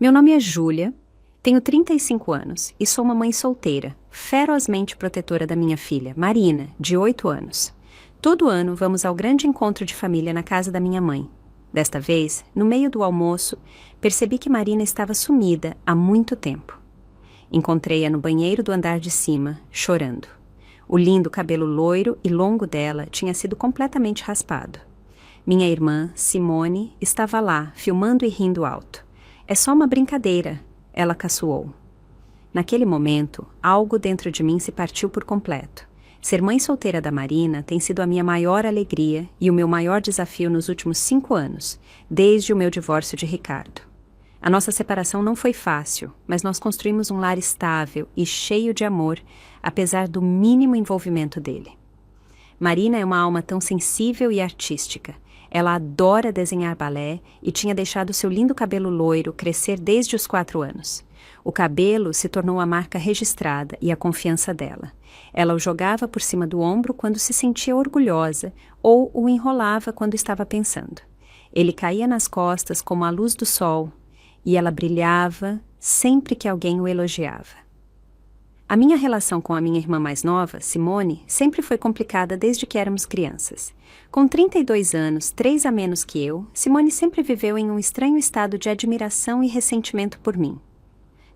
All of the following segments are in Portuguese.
Meu nome é Júlia, tenho 35 anos e sou uma mãe solteira, ferozmente protetora da minha filha, Marina, de 8 anos. Todo ano vamos ao grande encontro de família na casa da minha mãe. Desta vez, no meio do almoço, percebi que Marina estava sumida há muito tempo. Encontrei-a no banheiro do andar de cima, chorando. O lindo cabelo loiro e longo dela tinha sido completamente raspado. Minha irmã, Simone, estava lá, filmando e rindo alto. É só uma brincadeira, ela caçoou. Naquele momento, algo dentro de mim se partiu por completo. Ser mãe solteira da Marina tem sido a minha maior alegria e o meu maior desafio nos últimos 5 anos, desde o meu divórcio de Ricardo. A nossa separação não foi fácil, mas nós construímos um lar estável e cheio de amor, apesar do mínimo envolvimento dele. Marina é uma alma tão sensível e artística. Ela adora desenhar balé e tinha deixado seu lindo cabelo loiro crescer desde os 4 anos. O cabelo se tornou a marca registrada e a confiança dela. Ela o jogava por cima do ombro quando se sentia orgulhosa ou o enrolava quando estava pensando. Ele caía nas costas como a luz do sol e ela brilhava sempre que alguém o elogiava. A minha relação com a minha irmã mais nova, Simone, sempre foi complicada desde que éramos crianças. Com 32 anos, 3 a menos que eu, Simone sempre viveu em um estranho estado de admiração e ressentimento por mim.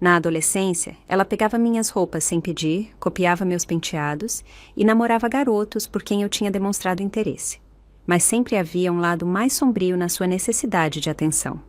Na adolescência, ela pegava minhas roupas sem pedir, copiava meus penteados e namorava garotos por quem eu tinha demonstrado interesse. Mas sempre havia um lado mais sombrio na sua necessidade de atenção.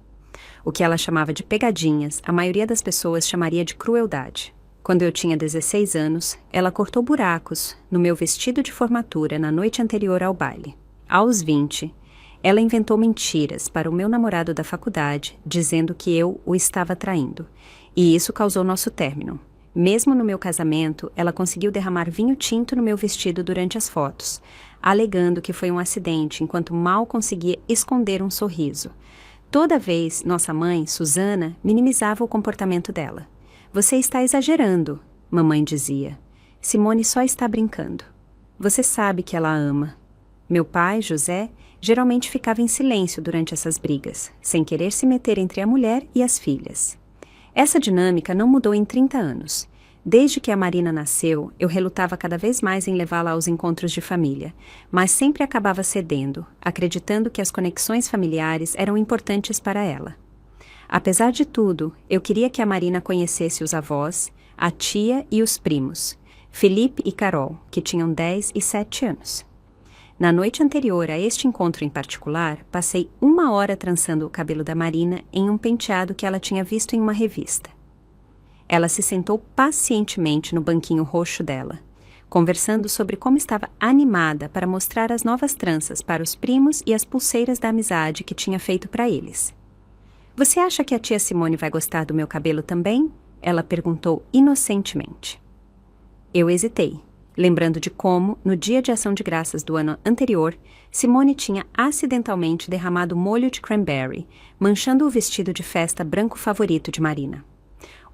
O que ela chamava de pegadinhas, a maioria das pessoas chamaria de crueldade. Quando eu tinha 16 anos, ela cortou buracos no meu vestido de formatura na noite anterior ao baile. Aos 20, ela inventou mentiras para o meu namorado da faculdade, dizendo que eu o estava traindo. E isso causou nosso término. Mesmo no meu casamento, ela conseguiu derramar vinho tinto no meu vestido durante as fotos, alegando que foi um acidente enquanto mal conseguia esconder um sorriso. Toda vez, nossa mãe, Susana, minimizava o comportamento dela. Você está exagerando, mamãe dizia. Simone só está brincando. Você sabe que ela ama. Meu pai, José, geralmente ficava em silêncio durante essas brigas, sem querer se meter entre a mulher e as filhas. Essa dinâmica não mudou em 30 anos. Desde que a Marina nasceu, eu relutava cada vez mais em levá-la aos encontros de família, mas sempre acabava cedendo, acreditando que as conexões familiares eram importantes para ela. Apesar de tudo, eu queria que a Marina conhecesse os avós, a tia e os primos, Felipe e Carol, que tinham 10 e 7 anos. Na noite anterior a este encontro em particular, passei 1 hora trançando o cabelo da Marina em um penteado que ela tinha visto em uma revista. Ela se sentou pacientemente no banquinho roxo dela, conversando sobre como estava animada para mostrar as novas tranças para os primos e as pulseiras da amizade que tinha feito para eles. Você acha que a tia Simone vai gostar do meu cabelo também? Ela perguntou inocentemente. Eu hesitei, lembrando de como, no dia de ação de graças do ano anterior, Simone tinha acidentalmente derramado molho de cranberry, manchando o vestido de festa branco favorito de Marina.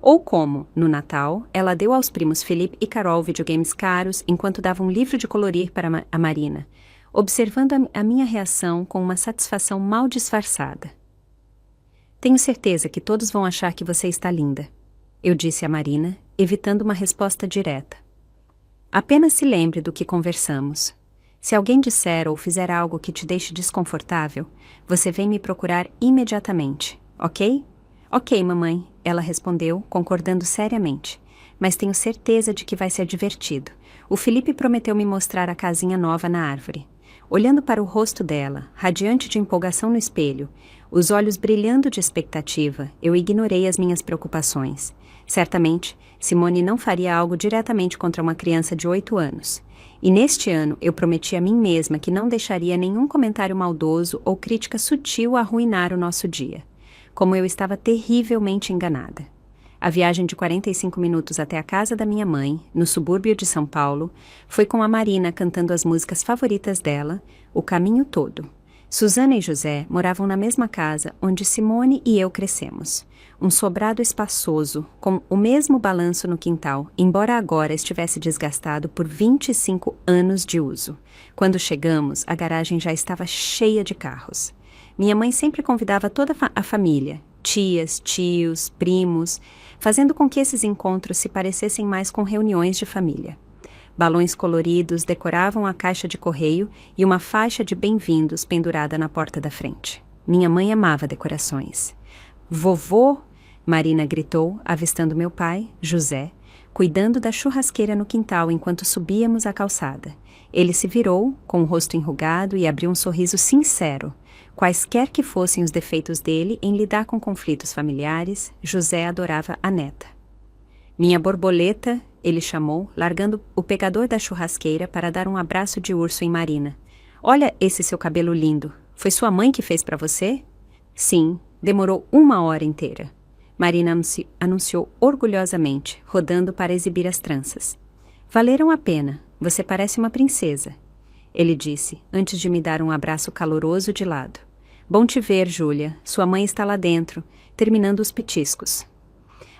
Ou como, no Natal, ela deu aos primos Felipe e Carol videogames caros enquanto dava um livro de colorir para a Marina, observando a minha reação com uma satisfação mal disfarçada. Tenho certeza que todos vão achar que você está linda, eu disse a Marina, evitando uma resposta direta. Apenas se lembre do que conversamos. Se alguém disser ou fizer algo que te deixe desconfortável, você vem me procurar imediatamente, ok? Ok, mamãe, ela respondeu, concordando seriamente. Mas tenho certeza de que vai ser divertido. O Felipe prometeu me mostrar a casinha nova na árvore. Olhando para o rosto dela, radiante de empolgação no espelho, os olhos brilhando de expectativa, eu ignorei as minhas preocupações. Certamente, Simone não faria algo diretamente contra uma criança de 8 anos. E neste ano, eu prometi a mim mesma que não deixaria nenhum comentário maldoso ou crítica sutil arruinar o nosso dia. Como eu estava terrivelmente enganada. A viagem de 45 minutos até a casa da minha mãe, no subúrbio de São Paulo, foi com a Marina cantando as músicas favoritas dela, o caminho todo. Susana e José moravam na mesma casa onde Simone e eu crescemos. Um sobrado espaçoso, com o mesmo balanço no quintal, embora agora estivesse desgastado por 25 anos de uso. Quando chegamos, a garagem já estava cheia de carros. Minha mãe sempre convidava toda a família, tias, tios, primos, fazendo com que esses encontros se parecessem mais com reuniões de família. Balões coloridos decoravam a caixa de correio e uma faixa de bem-vindos pendurada na porta da frente. Minha mãe amava decorações. Vovô, Marina gritou, avistando meu pai, José, cuidando da churrasqueira no quintal enquanto subíamos a calçada. Ele se virou, com o rosto enrugado, e abriu um sorriso sincero. Quaisquer que fossem os defeitos dele em lidar com conflitos familiares, José adorava a neta. Minha borboleta, ele chamou, largando o pegador da churrasqueira para dar um abraço de urso em Marina. Olha esse seu cabelo lindo. Foi sua mãe que fez para você? Sim, demorou 1 hora inteira. Marina anunciou orgulhosamente, rodando para exibir as tranças. Valeram a pena. Você parece uma princesa. Ele disse, antes de me dar um abraço caloroso de lado. Bom te ver, Júlia. Sua mãe está lá dentro, terminando os petiscos.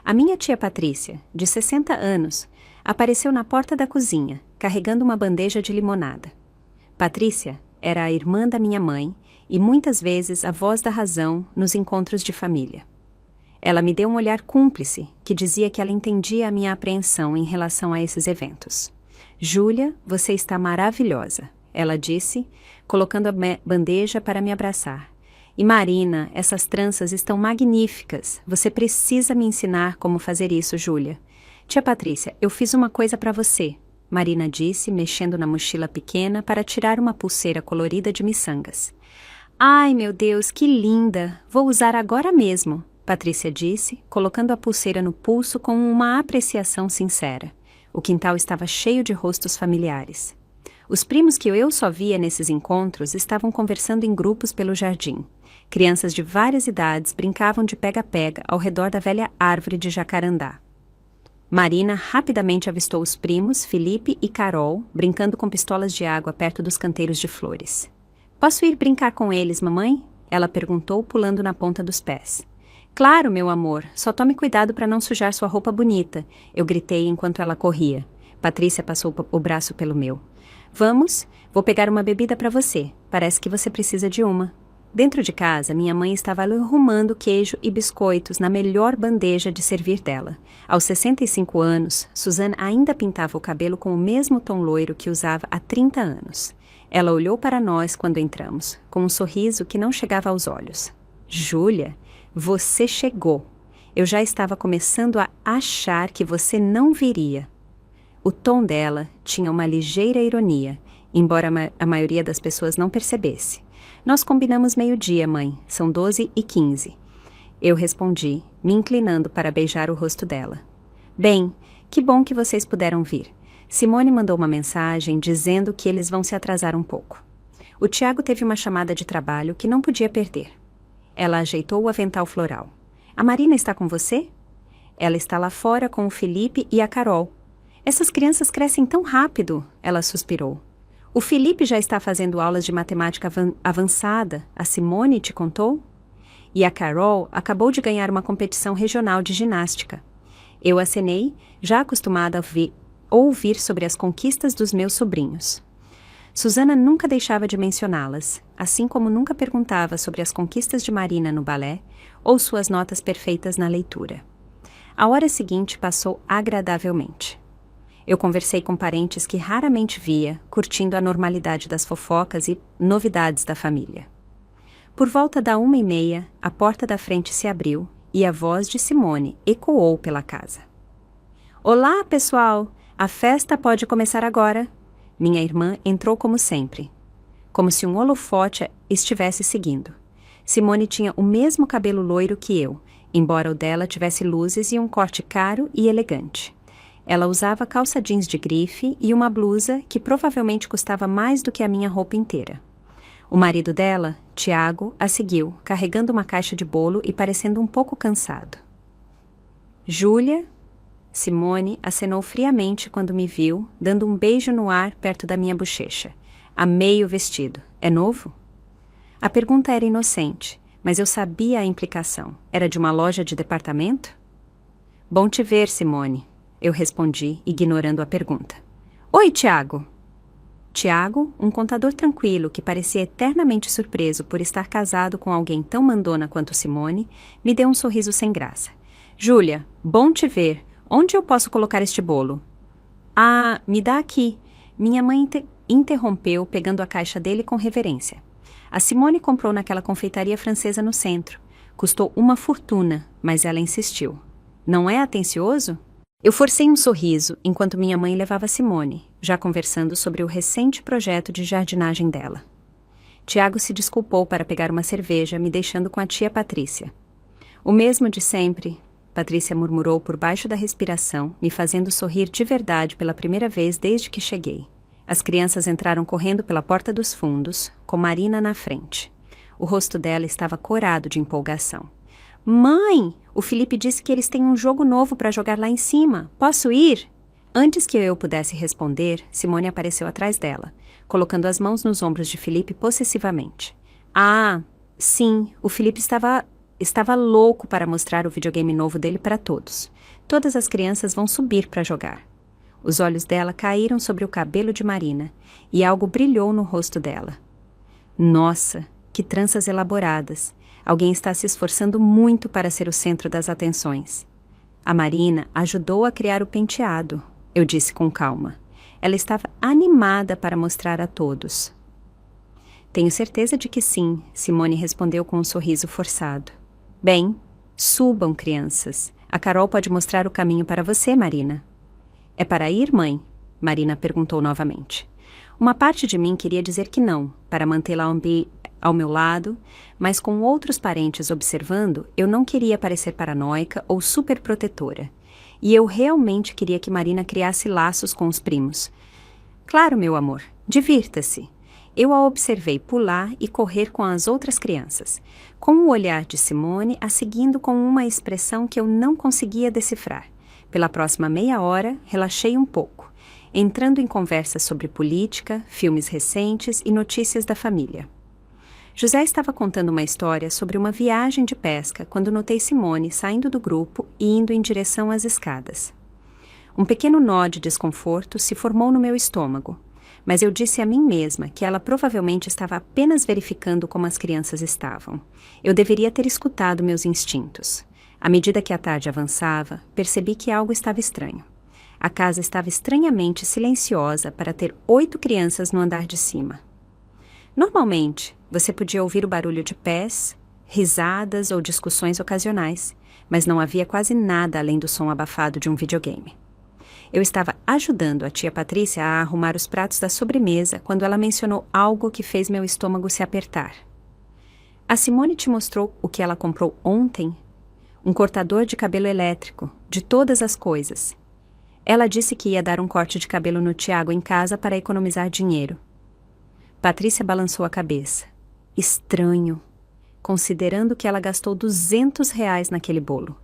A minha tia Patrícia, de 60 anos, apareceu na porta da cozinha, carregando uma bandeja de limonada. Patrícia era a irmã da minha mãe e muitas vezes a voz da razão nos encontros de família. Ela me deu um olhar cúmplice, que dizia que ela entendia a minha apreensão em relação a esses eventos. Júlia, você está maravilhosa, ela disse, colocando a bandeja para me abraçar. E Marina, essas tranças estão magníficas. Você precisa me ensinar como fazer isso, Júlia. Tia Patrícia, eu fiz uma coisa para você, Marina disse, mexendo na mochila pequena para tirar uma pulseira colorida de miçangas. Ai, meu Deus, que linda! Vou usar agora mesmo, Patrícia disse, colocando a pulseira no pulso com uma apreciação sincera. O quintal estava cheio de rostos familiares. Os primos que eu só via nesses encontros estavam conversando em grupos pelo jardim. Crianças de várias idades brincavam de pega-pega ao redor da velha árvore de jacarandá. Marina rapidamente avistou os primos, Felipe e Carol, brincando com pistolas de água perto dos canteiros de flores. Posso ir brincar com eles, mamãe? Ela perguntou, pulando na ponta dos pés. Claro, meu amor, só tome cuidado para não sujar sua roupa bonita, eu gritei enquanto ela corria. Patrícia passou o braço pelo meu. Vamos, vou pegar uma bebida para você, parece que você precisa de uma. Dentro de casa, minha mãe estava arrumando queijo e biscoitos na melhor bandeja de servir dela. Aos 65 anos, Suzanne ainda pintava o cabelo com o mesmo tom loiro que usava há 30 anos. Ela olhou para nós quando entramos, com um sorriso que não chegava aos olhos. Júlia, você chegou. Eu já estava começando a achar que você não viria. O tom dela tinha uma ligeira ironia, embora a maioria das pessoas não percebesse. Nós combinamos 12:00, mãe. São 12:15. Eu respondi, me inclinando para beijar o rosto dela. Bem, que bom que vocês puderam vir. Simone mandou uma mensagem dizendo que eles vão se atrasar um pouco. O Tiago teve uma chamada de trabalho que não podia perder. Ela ajeitou o avental floral. A Marina está com você? Ela está lá fora com o Felipe e a Carol. Essas crianças crescem tão rápido, ela suspirou. O Felipe já está fazendo aulas de matemática avançada, a Simone te contou? E a Carol acabou de ganhar uma competição regional de ginástica. Eu acenei, já acostumada a ouvir sobre as conquistas dos meus sobrinhos. Susana nunca deixava de mencioná-las, assim como nunca perguntava sobre as conquistas de Marina no balé ou suas notas perfeitas na leitura. A hora seguinte passou agradavelmente. Eu conversei com parentes que raramente via, curtindo a normalidade das fofocas e novidades da família. Por volta da 1:30, a porta da frente se abriu e a voz de Simone ecoou pela casa. Olá, pessoal! A festa pode começar agora. Minha irmã entrou como sempre, como se um holofote estivesse seguindo. Simone tinha o mesmo cabelo loiro que eu, embora o dela tivesse luzes e um corte caro e elegante. Ela usava calça jeans de grife e uma blusa que provavelmente custava mais do que a minha roupa inteira. O marido dela, Tiago, a seguiu, carregando uma caixa de bolo e parecendo um pouco cansado. Júlia... Simone acenou friamente quando me viu, dando um beijo no ar perto da minha bochecha. Amei o vestido. É novo? A pergunta era inocente, mas eu sabia a implicação. Era de uma loja de departamento? Bom te ver, Simone, eu respondi, ignorando a pergunta. Oi, Tiago. Tiago, um contador tranquilo que parecia eternamente surpreso por estar casado com alguém tão mandona quanto Simone, me deu um sorriso sem graça. Júlia, bom te ver. Onde eu posso colocar este bolo? Ah, me dá aqui. Minha mãe interrompeu, pegando a caixa dele com reverência. A Simone comprou naquela confeitaria francesa no centro. Custou uma fortuna, mas ela insistiu. Não é atencioso? Eu forcei um sorriso enquanto minha mãe levava Simone, já conversando sobre o recente projeto de jardinagem dela. Tiago se desculpou para pegar uma cerveja, me deixando com a tia Patrícia. O mesmo de sempre, Patrícia murmurou por baixo da respiração, me fazendo sorrir de verdade pela primeira vez desde que cheguei. As crianças entraram correndo pela porta dos fundos, com Marina na frente. O rosto dela estava corado de empolgação. Mãe, o Felipe disse que eles têm um jogo novo para jogar lá em cima. Posso ir? Antes que eu pudesse responder, Simone apareceu atrás dela, colocando as mãos nos ombros de Felipe possessivamente. Ah, sim, o Felipe estava louco para mostrar o videogame novo dele para todos. Todas as crianças vão subir para jogar. Os olhos dela caíram sobre o cabelo de Marina, e algo brilhou no rosto dela. Nossa, que tranças elaboradas! Alguém está se esforçando muito para ser o centro das atenções. A Marina ajudou a criar o penteado, eu disse com calma. Ela estava animada para mostrar a todos. Tenho certeza de que sim, Simone respondeu com um sorriso forçado. Bem, subam, crianças. A Carol pode mostrar o caminho para você, Marina. É para ir, mãe? Marina perguntou novamente. Uma parte de mim queria dizer que não, para mantê-la ao meu lado, mas com outros parentes observando, eu não queria parecer paranoica ou superprotetora. E eu realmente queria que Marina criasse laços com os primos. Claro, meu amor, divirta-se. Eu a observei pular e correr com as outras crianças, com o olhar de Simone a seguindo com uma expressão que eu não conseguia decifrar. Pela próxima meia hora, relaxei um pouco, entrando em conversas sobre política, filmes recentes e notícias da família. José estava contando uma história sobre uma viagem de pesca quando notei Simone saindo do grupo e indo em direção às escadas. Um pequeno nó de desconforto se formou no meu estômago, mas eu disse a mim mesma que ela provavelmente estava apenas verificando como as crianças estavam. Eu deveria ter escutado meus instintos. À medida que a tarde avançava, percebi que algo estava estranho. A casa estava estranhamente silenciosa para ter 8 crianças no andar de cima. Normalmente, você podia ouvir o barulho de pés, risadas ou discussões ocasionais, mas não havia quase nada além do som abafado de um videogame. Eu estava ajudando a tia Patrícia a arrumar os pratos da sobremesa quando ela mencionou algo que fez meu estômago se apertar. A Simone te mostrou o que ela comprou ontem? Um cortador de cabelo elétrico, de todas as coisas. Ela disse que ia dar um corte de cabelo no Tiago em casa para economizar dinheiro. Patrícia balançou a cabeça. Estranho, considerando que ela gastou R$ 200 naquele bolo.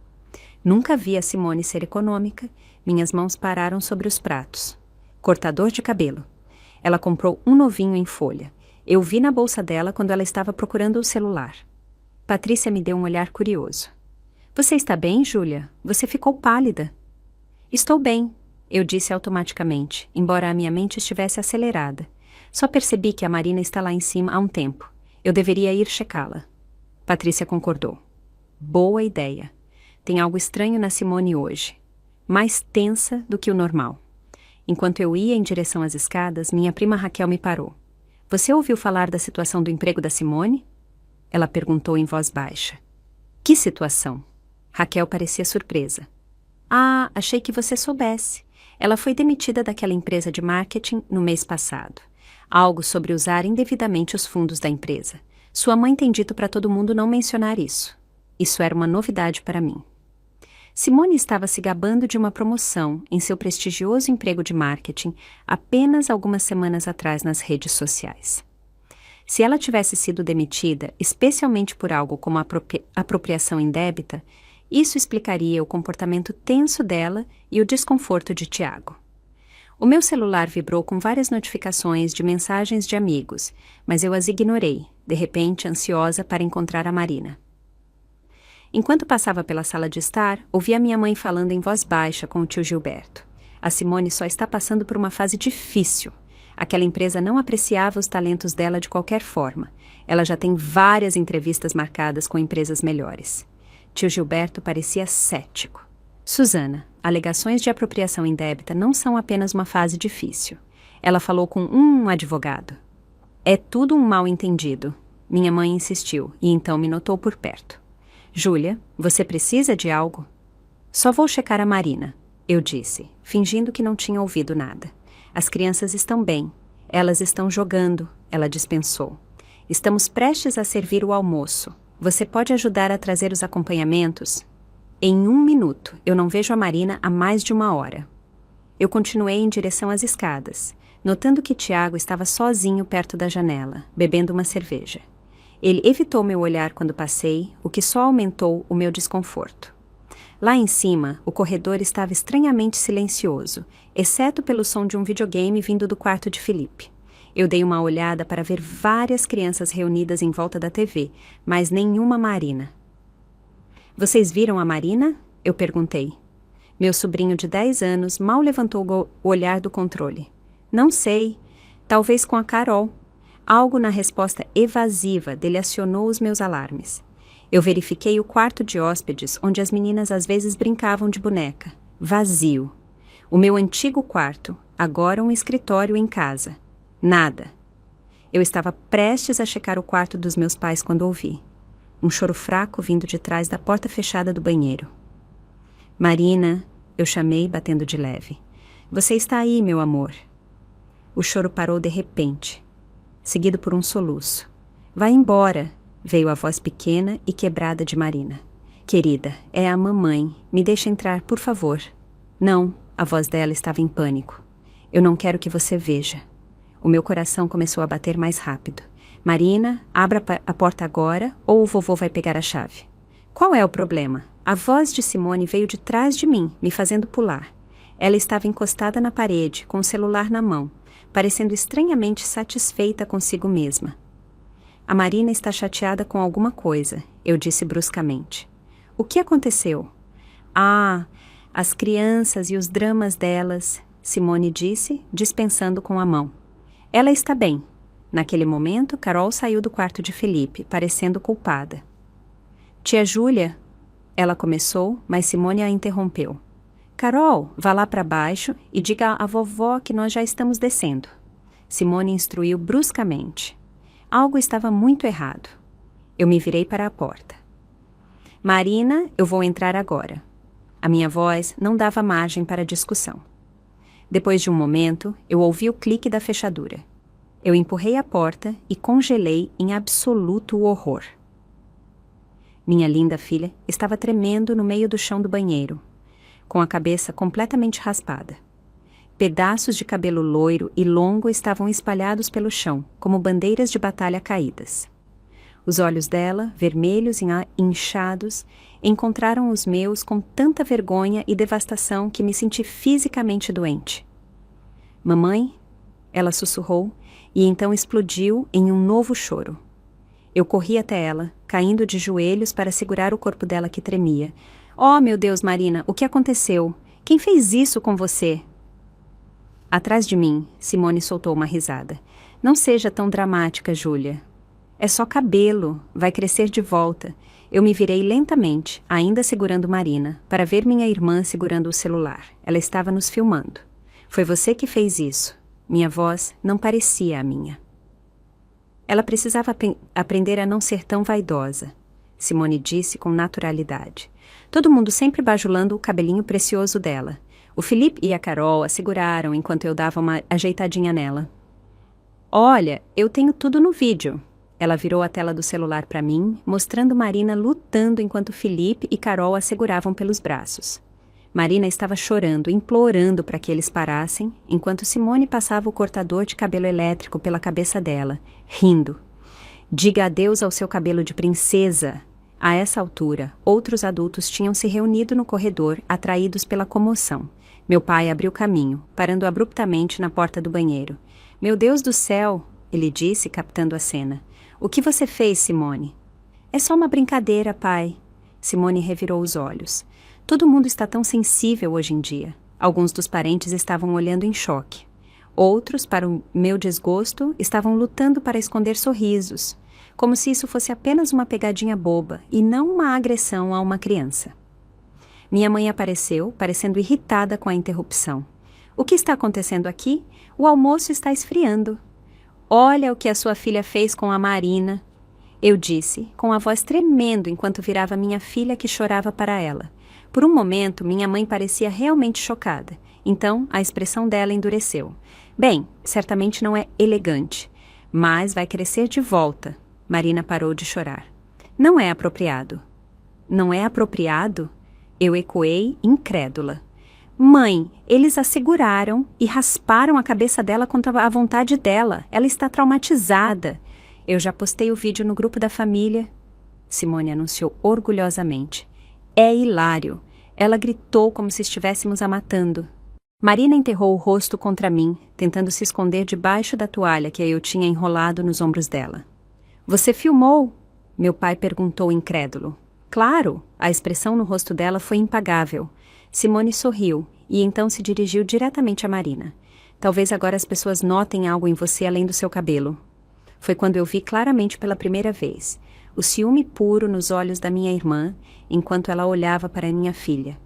Nunca vi a Simone ser econômica. Minhas mãos pararam sobre os pratos. Cortador de cabelo. Ela comprou um novinho em folha. Eu vi na bolsa dela quando ela estava procurando o celular. Patrícia me deu um olhar curioso. Você está bem, Júlia? Você ficou pálida. Estou bem, eu disse automaticamente, embora a minha mente estivesse acelerada. Só percebi que a Marina está lá em cima há um tempo. Eu deveria ir checá-la. Patrícia concordou. Boa ideia. Tem algo estranho na Simone hoje. Mais tensa do que o normal. Enquanto eu ia em direção às escadas, minha prima Raquel me parou. Você ouviu falar da situação do emprego da Simone? Ela perguntou em voz baixa. Que situação? Raquel parecia surpresa. Ah, achei que você soubesse. Ela foi demitida daquela empresa de marketing no mês passado. Algo sobre usar indevidamente os fundos da empresa. Sua mãe tem dito para todo mundo não mencionar isso. Isso era uma novidade para mim. Simone estava se gabando de uma promoção em seu prestigioso emprego de marketing apenas algumas semanas atrás nas redes sociais. Se ela tivesse sido demitida, especialmente por algo como apropriação indébita, isso explicaria o comportamento tenso dela e o desconforto de Tiago. O meu celular vibrou com várias notificações de mensagens de amigos, mas eu as ignorei, de repente ansiosa para encontrar a Marina. Enquanto passava pela sala de estar, ouvi a minha mãe falando em voz baixa com o tio Gilberto. A Simone só está passando por uma fase difícil. Aquela empresa não apreciava os talentos dela de qualquer forma. Ela já tem várias entrevistas marcadas com empresas melhores. Tio Gilberto parecia cético. Susana, alegações de apropriação indébita não são apenas uma fase difícil. Ela falou com um advogado. É tudo um mal-entendido. Minha mãe insistiu e então me notou por perto. Júlia, você precisa de algo? Só vou checar a Marina, eu disse, fingindo que não tinha ouvido nada. As crianças estão bem. Elas estão jogando, ela dispensou. Estamos prestes a servir o almoço. Você pode ajudar a trazer os acompanhamentos? Em 1 minuto, eu não vejo a Marina há mais de 1 hora. Eu continuei em direção às escadas, notando que Tiago estava sozinho perto da janela, bebendo uma cerveja. Ele evitou meu olhar quando passei, o que só aumentou o meu desconforto. Lá em cima, o corredor estava estranhamente silencioso, exceto pelo som de um videogame vindo do quarto de Felipe. Eu dei uma olhada para ver várias crianças reunidas em volta da TV, mas nenhuma Marina. Vocês viram a Marina? Eu perguntei. Meu sobrinho de 10 anos mal levantou o olhar do controle. Não sei. Talvez com a Carol. Algo na resposta evasiva dele acionou os meus alarmes. Eu verifiquei o quarto de hóspedes, onde as meninas às vezes brincavam de boneca. Vazio. O meu antigo quarto, agora um escritório em casa. Nada. Eu estava prestes a checar o quarto dos meus pais quando ouvi. Um choro fraco vindo de trás da porta fechada do banheiro. Marina, eu chamei, batendo de leve. Você está aí, meu amor. O choro parou de repente, seguido por um soluço. Vai embora, veio a voz pequena e quebrada de Marina. Querida, é a mamãe. Me deixa entrar, por favor. Não, a voz dela estava em pânico. Eu não quero que você veja. O meu coração começou a bater mais rápido. Marina, abra a porta agora ou o vovô vai pegar a chave. Qual é o problema? A voz de Simone veio de trás de mim, me fazendo pular. Ela estava encostada na parede, com o celular na mão, parecendo estranhamente satisfeita consigo mesma. A Marina está chateada com alguma coisa, eu disse bruscamente. O que aconteceu? Ah, as crianças e os dramas delas, Simone disse, dispensando com a mão. Ela está bem. Naquele momento, Carol saiu do quarto de Felipe, parecendo culpada. Tia Júlia, ela começou, mas Simone a interrompeu. Carol, vá lá para baixo e diga à vovó que nós já estamos descendo. Simone instruiu bruscamente. Algo estava muito errado. Eu me virei para a porta. Marina, eu vou entrar agora. A minha voz não dava margem para discussão. Depois de um momento, eu ouvi o clique da fechadura. Eu empurrei a porta e congelei em absoluto horror. Minha linda filha estava tremendo no meio do chão do banheiro, com a cabeça completamente raspada. Pedaços de cabelo loiro e longo estavam espalhados pelo chão, como bandeiras de batalha caídas. Os olhos dela, vermelhos e inchados, encontraram os meus com tanta vergonha e devastação que me senti fisicamente doente. Mamãe, ela sussurrou, e então explodiu em um novo choro. Eu corri até ela, caindo de joelhos para segurar o corpo dela que tremia. Oh, meu Deus, Marina, o que aconteceu? Quem fez isso com você? Atrás de mim, Simone soltou uma risada. Não seja tão dramática, Júlia. É só cabelo, vai crescer de volta. Eu me virei lentamente, ainda segurando Marina, para ver minha irmã segurando o celular. Ela estava nos filmando. Foi você que fez isso. Minha voz não parecia a minha. Ela precisava aprender a não ser tão vaidosa, Simone disse com naturalidade. Todo mundo sempre bajulando o cabelinho precioso dela. O Felipe e a Carol a seguraram enquanto eu dava uma ajeitadinha nela. Olha, eu tenho tudo no vídeo. Ela virou a tela do celular para mim, mostrando Marina lutando enquanto Felipe e Carol a seguravam pelos braços. Marina estava chorando, implorando para que eles parassem, enquanto Simone passava o cortador de cabelo elétrico pela cabeça dela, rindo. Diga adeus ao seu cabelo de princesa. A essa altura, outros adultos tinham se reunido no corredor, atraídos pela comoção. Meu pai abriu caminho, parando abruptamente na porta do banheiro. Meu Deus do céu, ele disse, captando a cena. O que você fez, Simone? É só uma brincadeira, pai. Simone revirou os olhos. Todo mundo está tão sensível hoje em dia. Alguns dos parentes estavam olhando em choque. Outros, para o meu desgosto, estavam lutando para esconder sorrisos, como se isso fosse apenas uma pegadinha boba e não uma agressão a uma criança. Minha mãe apareceu, parecendo irritada com a interrupção. O que está acontecendo aqui? O almoço está esfriando. Olha o que a sua filha fez com a Marina. Eu disse, com a voz tremendo enquanto virava minha filha que chorava para ela. Por um momento, minha mãe parecia realmente chocada. Então, a expressão dela endureceu. Bem, certamente não é elegante, mas vai crescer de volta. Marina parou de chorar. Não é apropriado. Não é apropriado? Eu ecoei, incrédula. Mãe, eles a seguraram e rasparam a cabeça dela contra a vontade dela. Ela está traumatizada. Eu já postei o vídeo no grupo da família. Simone anunciou orgulhosamente. É hilário. Ela gritou como se estivéssemos a matando. Marina enterrou o rosto contra mim, tentando se esconder debaixo da toalha que eu tinha enrolado nos ombros dela. Você filmou? Meu pai perguntou incrédulo. Claro, a expressão no rosto dela foi impagável. Simone sorriu e então se dirigiu diretamente a Marina. Talvez agora as pessoas notem algo em você além do seu cabelo. Foi quando eu vi claramente pela primeira vez o ciúme puro nos olhos da minha irmã, enquanto ela olhava para minha filha.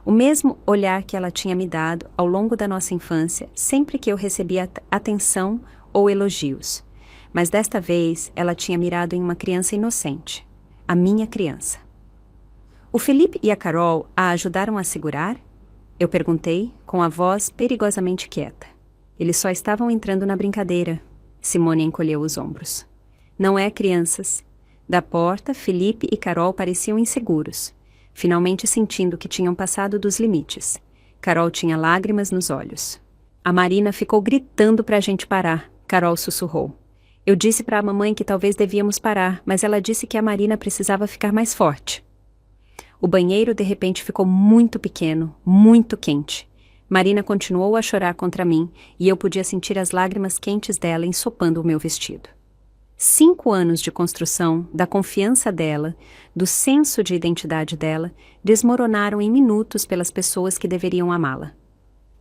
O mesmo olhar que ela tinha me dado ao longo da nossa infância, sempre que eu recebia atenção ou elogios. Mas desta vez ela tinha mirado em uma criança inocente. A minha criança. O Felipe e a Carol a ajudaram a segurar? Eu perguntei, com a voz perigosamente quieta. Eles só estavam entrando na brincadeira. Simone encolheu os ombros. Não é, crianças. Da porta, Felipe e Carol pareciam inseguros, finalmente sentindo que tinham passado dos limites. Carol tinha lágrimas nos olhos. A Marina ficou gritando para a gente parar, Carol sussurrou. Eu disse para a mamãe que talvez devíamos parar, mas ela disse que a Marina precisava ficar mais forte. O banheiro de repente ficou muito pequeno, muito quente. Marina continuou a chorar contra mim e eu podia sentir as lágrimas quentes dela ensopando o meu vestido. 5 anos de construção, da confiança dela, do senso de identidade dela, desmoronaram em minutos pelas pessoas que deveriam amá-la.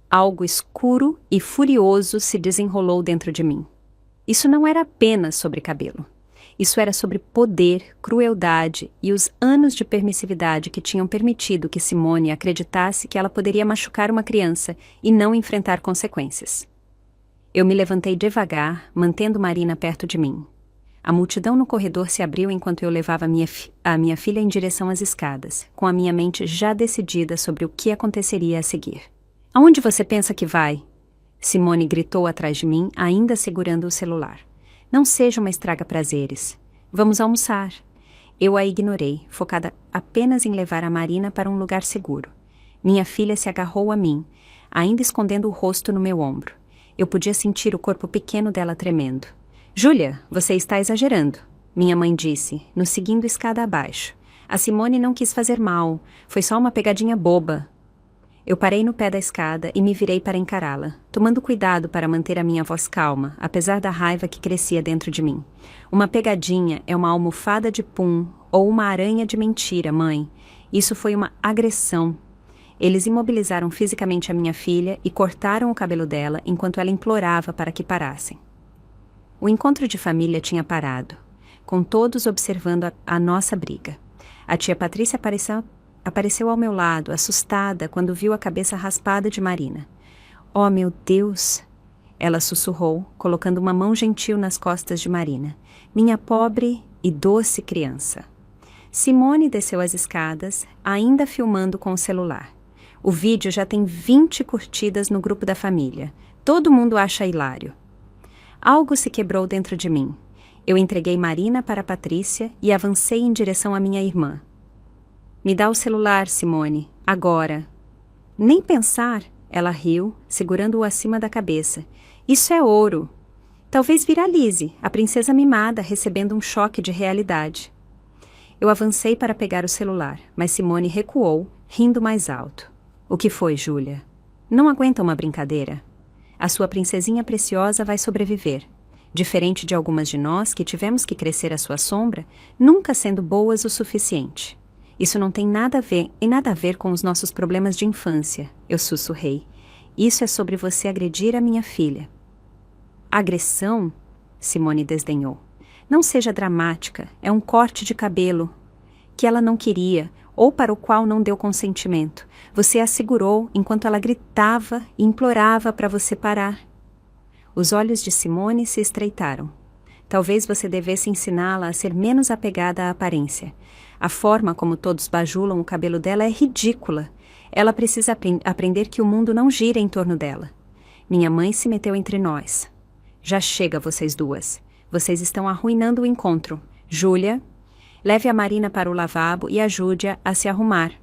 Algo escuro e furioso se desenrolou dentro de mim. Isso não era apenas sobre cabelo. Isso era sobre poder, crueldade e os anos de permissividade que tinham permitido que Simone acreditasse que ela poderia machucar uma criança e não enfrentar consequências. Eu me levantei devagar, mantendo Marina perto de mim. A multidão no corredor se abriu enquanto eu levava a minha filha em direção às escadas, com a minha mente já decidida sobre o que aconteceria a seguir. Aonde você pensa que vai? Simone gritou atrás de mim, ainda segurando o celular. Não seja uma estraga-prazeres. Vamos almoçar. Eu a ignorei, focada apenas em levar a Marina para um lugar seguro. Minha filha se agarrou a mim, ainda escondendo o rosto no meu ombro. Eu podia sentir o corpo pequeno dela tremendo. Júlia, você está exagerando, minha mãe disse, nos seguindo escada abaixo. A Simone não quis fazer mal, foi só uma pegadinha boba. Eu parei no pé da escada e me virei para encará-la, tomando cuidado para manter a minha voz calma, apesar da raiva que crescia dentro de mim. Uma pegadinha é uma almofada de pum ou uma aranha de mentira, mãe. Isso foi uma agressão. Eles imobilizaram fisicamente a minha filha e cortaram o cabelo dela enquanto ela implorava para que parassem. O encontro de família tinha parado, com todos observando a nossa briga. A tia Patrícia apareceu ao meu lado, assustada, quando viu a cabeça raspada de Marina. Oh, meu Deus! Ela sussurrou, colocando uma mão gentil nas costas de Marina. Minha pobre e doce criança. Simone desceu as escadas, ainda filmando com o celular. O vídeo já tem 20 curtidas no grupo da família. Todo mundo acha hilário. Algo se quebrou dentro de mim. Eu entreguei Marina para Patrícia e avancei em direção à minha irmã. Me dá o celular, Simone, agora. Nem pensar, ela riu, segurando-o acima da cabeça. Isso é ouro. Talvez viralize, a princesa mimada recebendo um choque de realidade. Eu avancei para pegar o celular, mas Simone recuou, rindo mais alto. O que foi, Júlia? Não aguenta uma brincadeira? A sua princesinha preciosa vai sobreviver. Diferente de algumas de nós que tivemos que crescer à sua sombra, nunca sendo boas o suficiente. Isso não tem nada a ver com os nossos problemas de infância, eu sussurrei. Isso é sobre você agredir a minha filha. Agressão? Simone desdenhou. Não seja dramática, é um corte de cabelo que ela não queria ou para o qual não deu consentimento. Você a segurou enquanto ela gritava e implorava para você parar. Os olhos de Simone se estreitaram. Talvez você devesse ensiná-la a ser menos apegada à aparência. A forma como todos bajulam o cabelo dela é ridícula. Ela precisa aprender que o mundo não gira em torno dela. Minha mãe se meteu entre nós. Já chega, vocês duas. Vocês estão arruinando o encontro. Júlia, leve a Marina para o lavabo e ajude-a a se arrumar.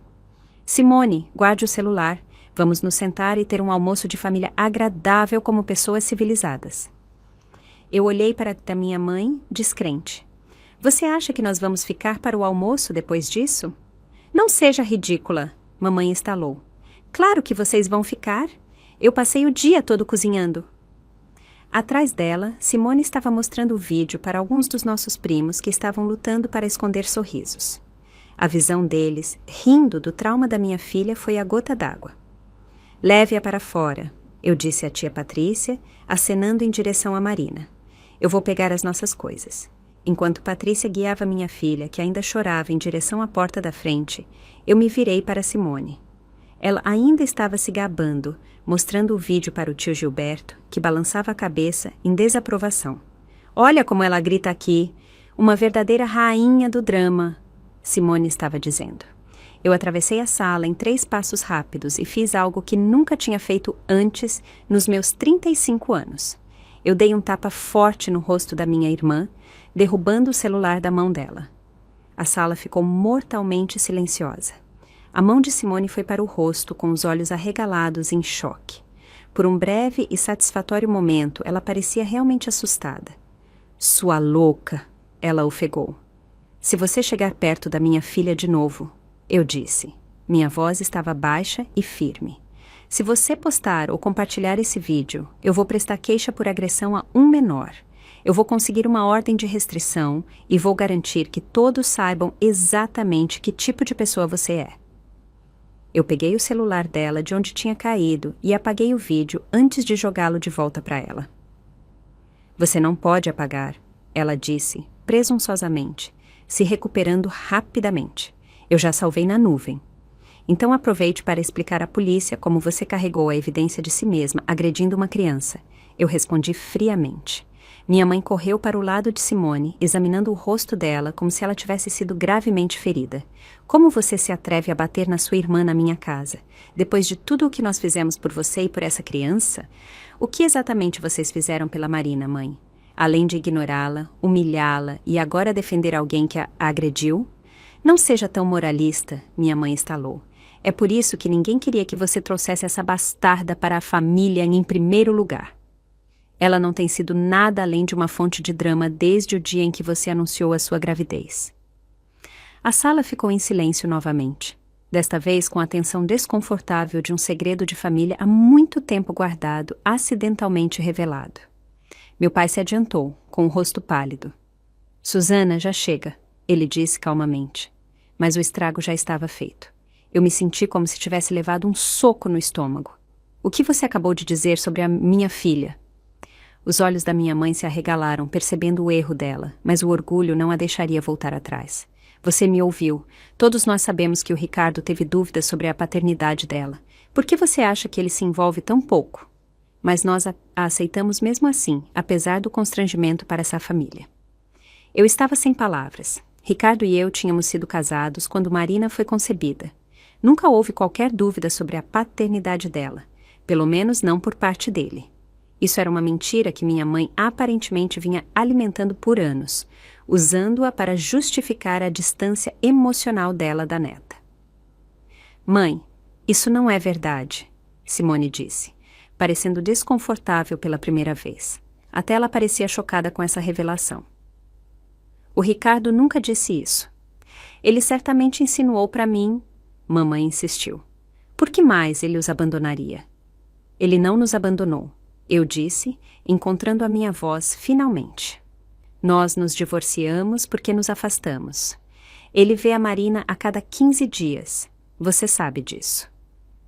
Simone, guarde o celular. Vamos nos sentar e ter um almoço de família agradável como pessoas civilizadas. Eu olhei para a minha mãe, descrente. Você acha que nós vamos ficar para o almoço depois disso? Não seja ridícula, mamãe estalou. Claro que vocês vão ficar. Eu passei o dia todo cozinhando. Atrás dela, Simone estava mostrando o vídeo para alguns dos nossos primos que estavam lutando para esconder sorrisos. A visão deles, rindo do trauma da minha filha, foi a gota d'água. Leve-a para fora, eu disse à tia Patrícia, acenando em direção a Marina. Eu vou pegar as nossas coisas. Enquanto Patrícia guiava minha filha, que ainda chorava, em direção à porta da frente, eu me virei para Simone. Ela ainda estava se gabando, mostrando o vídeo para o tio Gilberto, que balançava a cabeça em desaprovação. Olha como ela grita aqui, uma verdadeira rainha do drama, Simone estava dizendo. Eu atravessei a sala em 3 passos rápidos e fiz algo que nunca tinha feito antes nos meus 35 anos. Eu dei um tapa forte no rosto da minha irmã, derrubando o celular da mão dela. A sala ficou mortalmente silenciosa. A mão de Simone foi para o rosto, com os olhos arregalados em choque. Por um breve e satisfatório momento, ela parecia realmente assustada. Sua louca, ela ofegou. Se você chegar perto da minha filha de novo, eu disse. Minha voz estava baixa e firme. Se você postar ou compartilhar esse vídeo, eu vou prestar queixa por agressão a um menor. Eu vou conseguir uma ordem de restrição e vou garantir que todos saibam exatamente que tipo de pessoa você é. Eu peguei o celular dela de onde tinha caído e apaguei o vídeo antes de jogá-lo de volta para ela. Você não pode apagar, ela disse, presunçosamente, se recuperando rapidamente. Eu já salvei na nuvem. Então aproveite para explicar à polícia como você carregou a evidência de si mesma agredindo uma criança. Eu respondi friamente. Minha mãe correu para o lado de Simone, examinando o rosto dela como se ela tivesse sido gravemente ferida. Como você se atreve a bater na sua irmã na minha casa? Depois de tudo o que nós fizemos por você e por essa criança? O que exatamente vocês fizeram pela Marina, mãe? Além de ignorá-la, humilhá-la e agora defender alguém que a agrediu? Não seja tão moralista, minha mãe estalou. É por isso que ninguém queria que você trouxesse essa bastarda para a família em primeiro lugar. Ela não tem sido nada além de uma fonte de drama desde o dia em que você anunciou a sua gravidez. A sala ficou em silêncio novamente, desta vez com a tensão desconfortável de um segredo de família há muito tempo guardado, acidentalmente revelado. Meu pai se adiantou, com o rosto pálido. Susana, já chega, ele disse calmamente. Mas o estrago já estava feito. Eu me senti como se tivesse levado um soco no estômago. O que você acabou de dizer sobre a minha filha? Os olhos da minha mãe se arregalaram, percebendo o erro dela, mas o orgulho não a deixaria voltar atrás. Você me ouviu. Todos nós sabemos que o Ricardo teve dúvidas sobre a paternidade dela. Por que você acha que ele se envolve tão pouco? Mas nós a aceitamos mesmo assim, apesar do constrangimento para essa família. Eu estava sem palavras. Ricardo e eu tínhamos sido casados quando Marina foi concebida. Nunca houve qualquer dúvida sobre a paternidade dela, pelo menos não por parte dele. Isso era uma mentira que minha mãe aparentemente vinha alimentando por anos, usando-a para justificar a distância emocional dela da neta. Mãe, isso não é verdade, Simone disse, parecendo desconfortável pela primeira vez. Até ela parecia chocada com essa revelação. O Ricardo nunca disse isso. Ele certamente insinuou para mim. Mamãe insistiu. Por que mais ele os abandonaria? Ele não nos abandonou, eu disse, encontrando a minha voz finalmente. Nós nos divorciamos porque nos afastamos. Ele vê a Marina a cada 15 dias. Você sabe disso.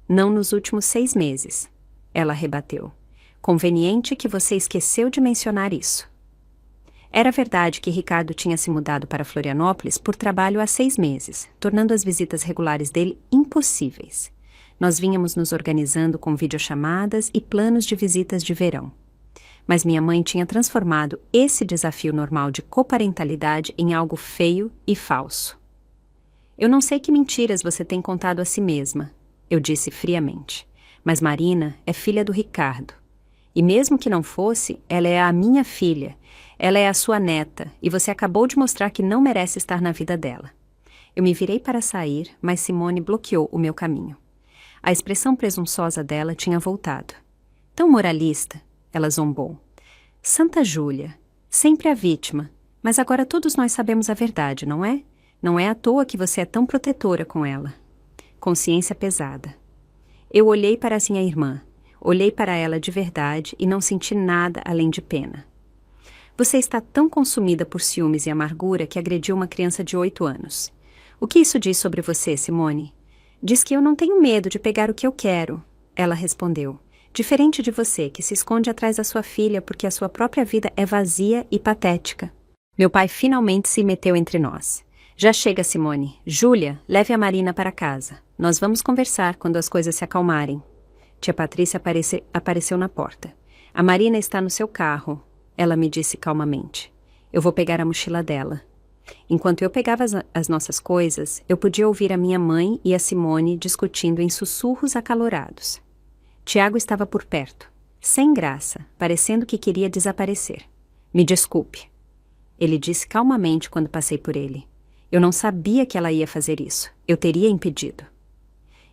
Não nos últimos 6 meses, ela rebateu. Conveniente que você esqueceu de mencionar isso. Era verdade que Ricardo tinha se mudado para Florianópolis por trabalho há 6 meses, tornando as visitas regulares dele impossíveis. Nós vínhamos nos organizando com videochamadas e planos de visitas de verão. Mas minha mãe tinha transformado esse desafio normal de coparentalidade em algo feio e falso. Eu não sei que mentiras você tem contado a si mesma, eu disse friamente, mas Marina é filha do Ricardo. E mesmo que não fosse, ela é a minha filha, ela é a sua neta, e você acabou de mostrar que não merece estar na vida dela. Eu me virei para sair, mas Simone bloqueou o meu caminho. A expressão presunçosa dela tinha voltado. Tão moralista, ela zombou. Santa Júlia, sempre a vítima, mas agora todos nós sabemos a verdade, não é? Não é à toa que você é tão protetora com ela. Consciência pesada. Eu olhei para minha irmã. Olhei para ela de verdade e não senti nada além de pena. Você está tão consumida por ciúmes e amargura que agrediu uma criança de 8 anos. O que isso diz sobre você, Simone? Diz que eu não tenho medo de pegar o que eu quero, ela respondeu. Diferente de você, que se esconde atrás da sua filha porque a sua própria vida é vazia e patética. Meu pai finalmente se meteu entre nós. Já chega, Simone. Júlia, leve a Marina para casa. Nós vamos conversar quando as coisas se acalmarem. Tia Patrícia apareceu na porta. A Marina está no seu carro, ela me disse calmamente. Eu vou pegar a mochila dela. Enquanto eu pegava as nossas coisas, eu podia ouvir a minha mãe e a Simone discutindo em sussurros acalorados. Tiago estava por perto, sem graça, parecendo que queria desaparecer. Me desculpe. Ele disse calmamente quando passei por ele. Eu não sabia que ela ia fazer isso. Eu teria impedido.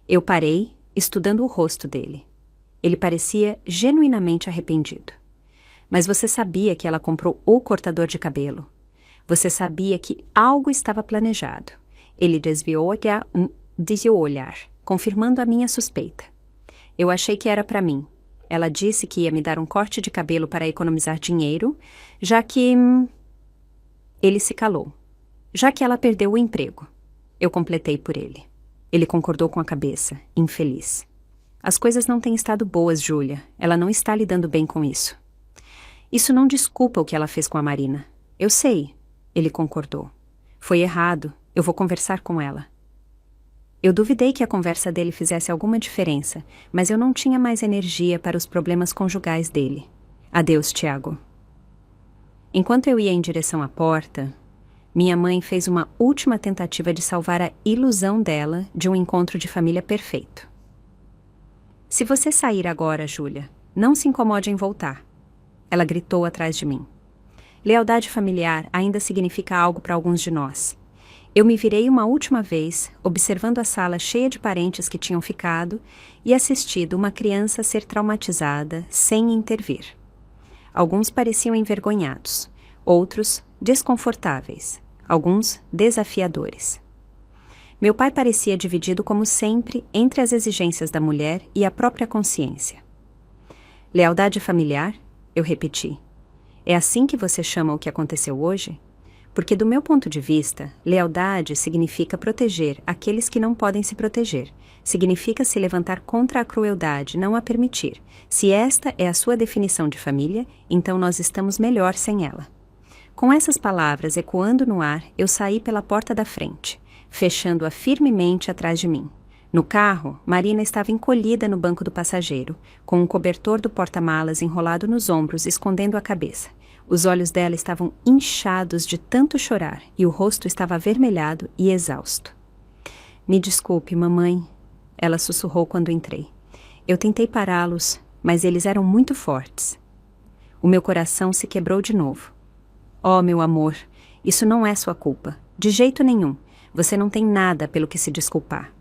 Eu parei, estudando o rosto dele. Ele parecia genuinamente arrependido. Mas você sabia que ela comprou o cortador de cabelo. Você sabia que algo estava planejado. Ele desviou o olhar, confirmando a minha suspeita. Eu achei que era para mim. Ela disse que ia me dar um corte de cabelo para economizar dinheiro, já que... Ele se calou. Já que ela perdeu o emprego. Eu completei por ele. Ele concordou com a cabeça, infeliz. As coisas não têm estado boas, Júlia. Ela não está lidando bem com isso. Isso não desculpa o que ela fez com a Marina. Eu sei. Ele concordou. Foi errado. Eu vou conversar com ela. Eu duvidei que a conversa dele fizesse alguma diferença, mas eu não tinha mais energia para os problemas conjugais dele. Adeus, Tiago. Enquanto eu ia em direção à porta, minha mãe fez uma última tentativa de salvar a ilusão dela de um encontro de família perfeito. Se você sair agora, Júlia, não se incomode em voltar. Ela gritou atrás de mim. Lealdade familiar ainda significa algo para alguns de nós. Eu me virei uma última vez, observando a sala cheia de parentes que tinham ficado e assistido uma criança ser traumatizada sem intervir. Alguns pareciam envergonhados, outros desconfortáveis, alguns desafiadores. Meu pai parecia dividido como sempre entre as exigências da mulher e a própria consciência. Lealdade familiar? Eu repeti. É assim que você chama o que aconteceu hoje? Porque do meu ponto de vista, lealdade significa proteger aqueles que não podem se proteger. Significa se levantar contra a crueldade, não a permitir. Se esta é a sua definição de família, então nós estamos melhor sem ela. Com essas palavras ecoando no ar, eu saí pela porta da frente, fechando-a firmemente atrás de mim. No carro, Marina estava encolhida no banco do passageiro, com um cobertor do porta-malas enrolado nos ombros, escondendo a cabeça. Os olhos dela estavam inchados de tanto chorar e o rosto estava avermelhado e exausto. Me desculpe, mamãe, ela sussurrou quando entrei. Eu tentei pará-los, mas eles eram muito fortes. O meu coração se quebrou de novo. Oh, meu amor, isso não é sua culpa. De jeito nenhum. Você não tem nada pelo que se desculpar.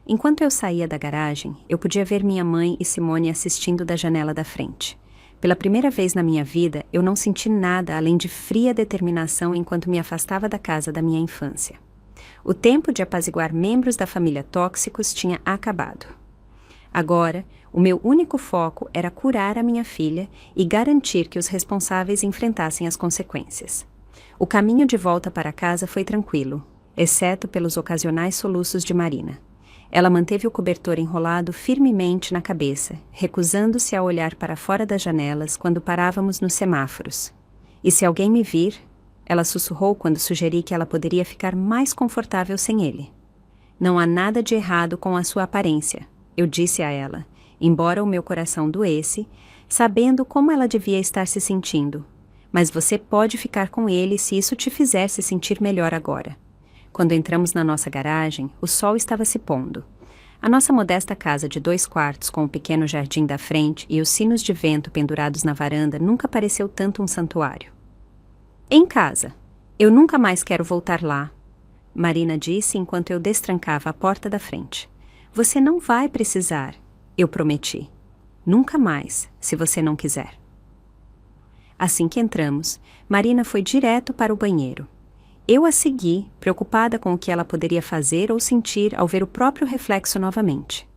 Enquanto eu saía da garagem, eu podia ver minha mãe e Simone assistindo da janela da frente. Pela primeira vez na minha vida, eu não senti nada além de fria determinação enquanto me afastava da casa da minha infância. O tempo de apaziguar membros da família tóxicos tinha acabado. Agora, o meu único foco era curar a minha filha e garantir que os responsáveis enfrentassem as consequências. O caminho de volta para casa foi tranquilo, exceto pelos ocasionais soluços de Marina. Ela manteve o cobertor enrolado firmemente na cabeça, recusando-se a olhar para fora das janelas quando parávamos nos semáforos. E se alguém me vir? Ela sussurrou quando sugeri que ela poderia ficar mais confortável sem ele. Não há nada de errado com a sua aparência, eu disse a ela, embora o meu coração doesse, sabendo como ela devia estar se sentindo. Mas você pode ficar com ele se isso te fizer se sentir melhor agora. Quando entramos na nossa garagem, o sol estava se pondo. A nossa modesta casa de 2 quartos com o pequeno jardim da frente e os sinos de vento pendurados na varanda nunca pareceu tanto um santuário. Em casa. Eu nunca mais quero voltar lá, Marina disse enquanto eu destrancava a porta da frente. Você não vai precisar, eu prometi. Nunca mais, se você não quiser. Assim que entramos, Marina foi direto para o banheiro. Eu a segui, preocupada com o que ela poderia fazer ou sentir ao ver o próprio reflexo novamente.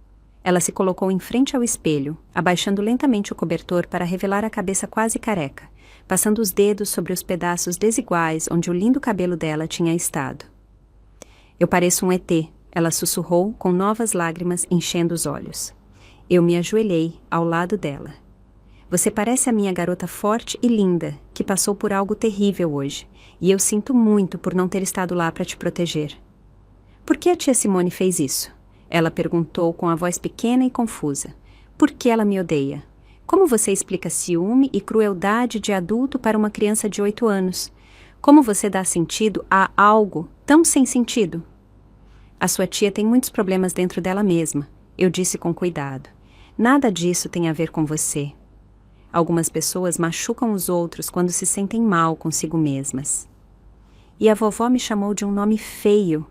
Ela se colocou em frente ao espelho, abaixando lentamente o cobertor para revelar a cabeça quase careca, passando os dedos sobre os pedaços desiguais onde o lindo cabelo dela tinha estado. Eu pareço um ET, ela sussurrou com novas lágrimas enchendo os olhos. Eu me ajoelhei ao lado dela. Você parece a minha garota forte e linda, que passou por algo terrível hoje, e eu sinto muito por não ter estado lá para te proteger. Por que a tia Simone fez isso? Ela perguntou com a voz pequena e confusa. Por que ela me odeia? Como você explica ciúme e crueldade de adulto para uma criança de 8 anos? Como você dá sentido a algo tão sem sentido? A sua tia tem muitos problemas dentro dela mesma, eu disse com cuidado. Nada disso tem a ver com você. Algumas pessoas machucam os outros quando se sentem mal consigo mesmas. E a vovó me chamou de um nome feio,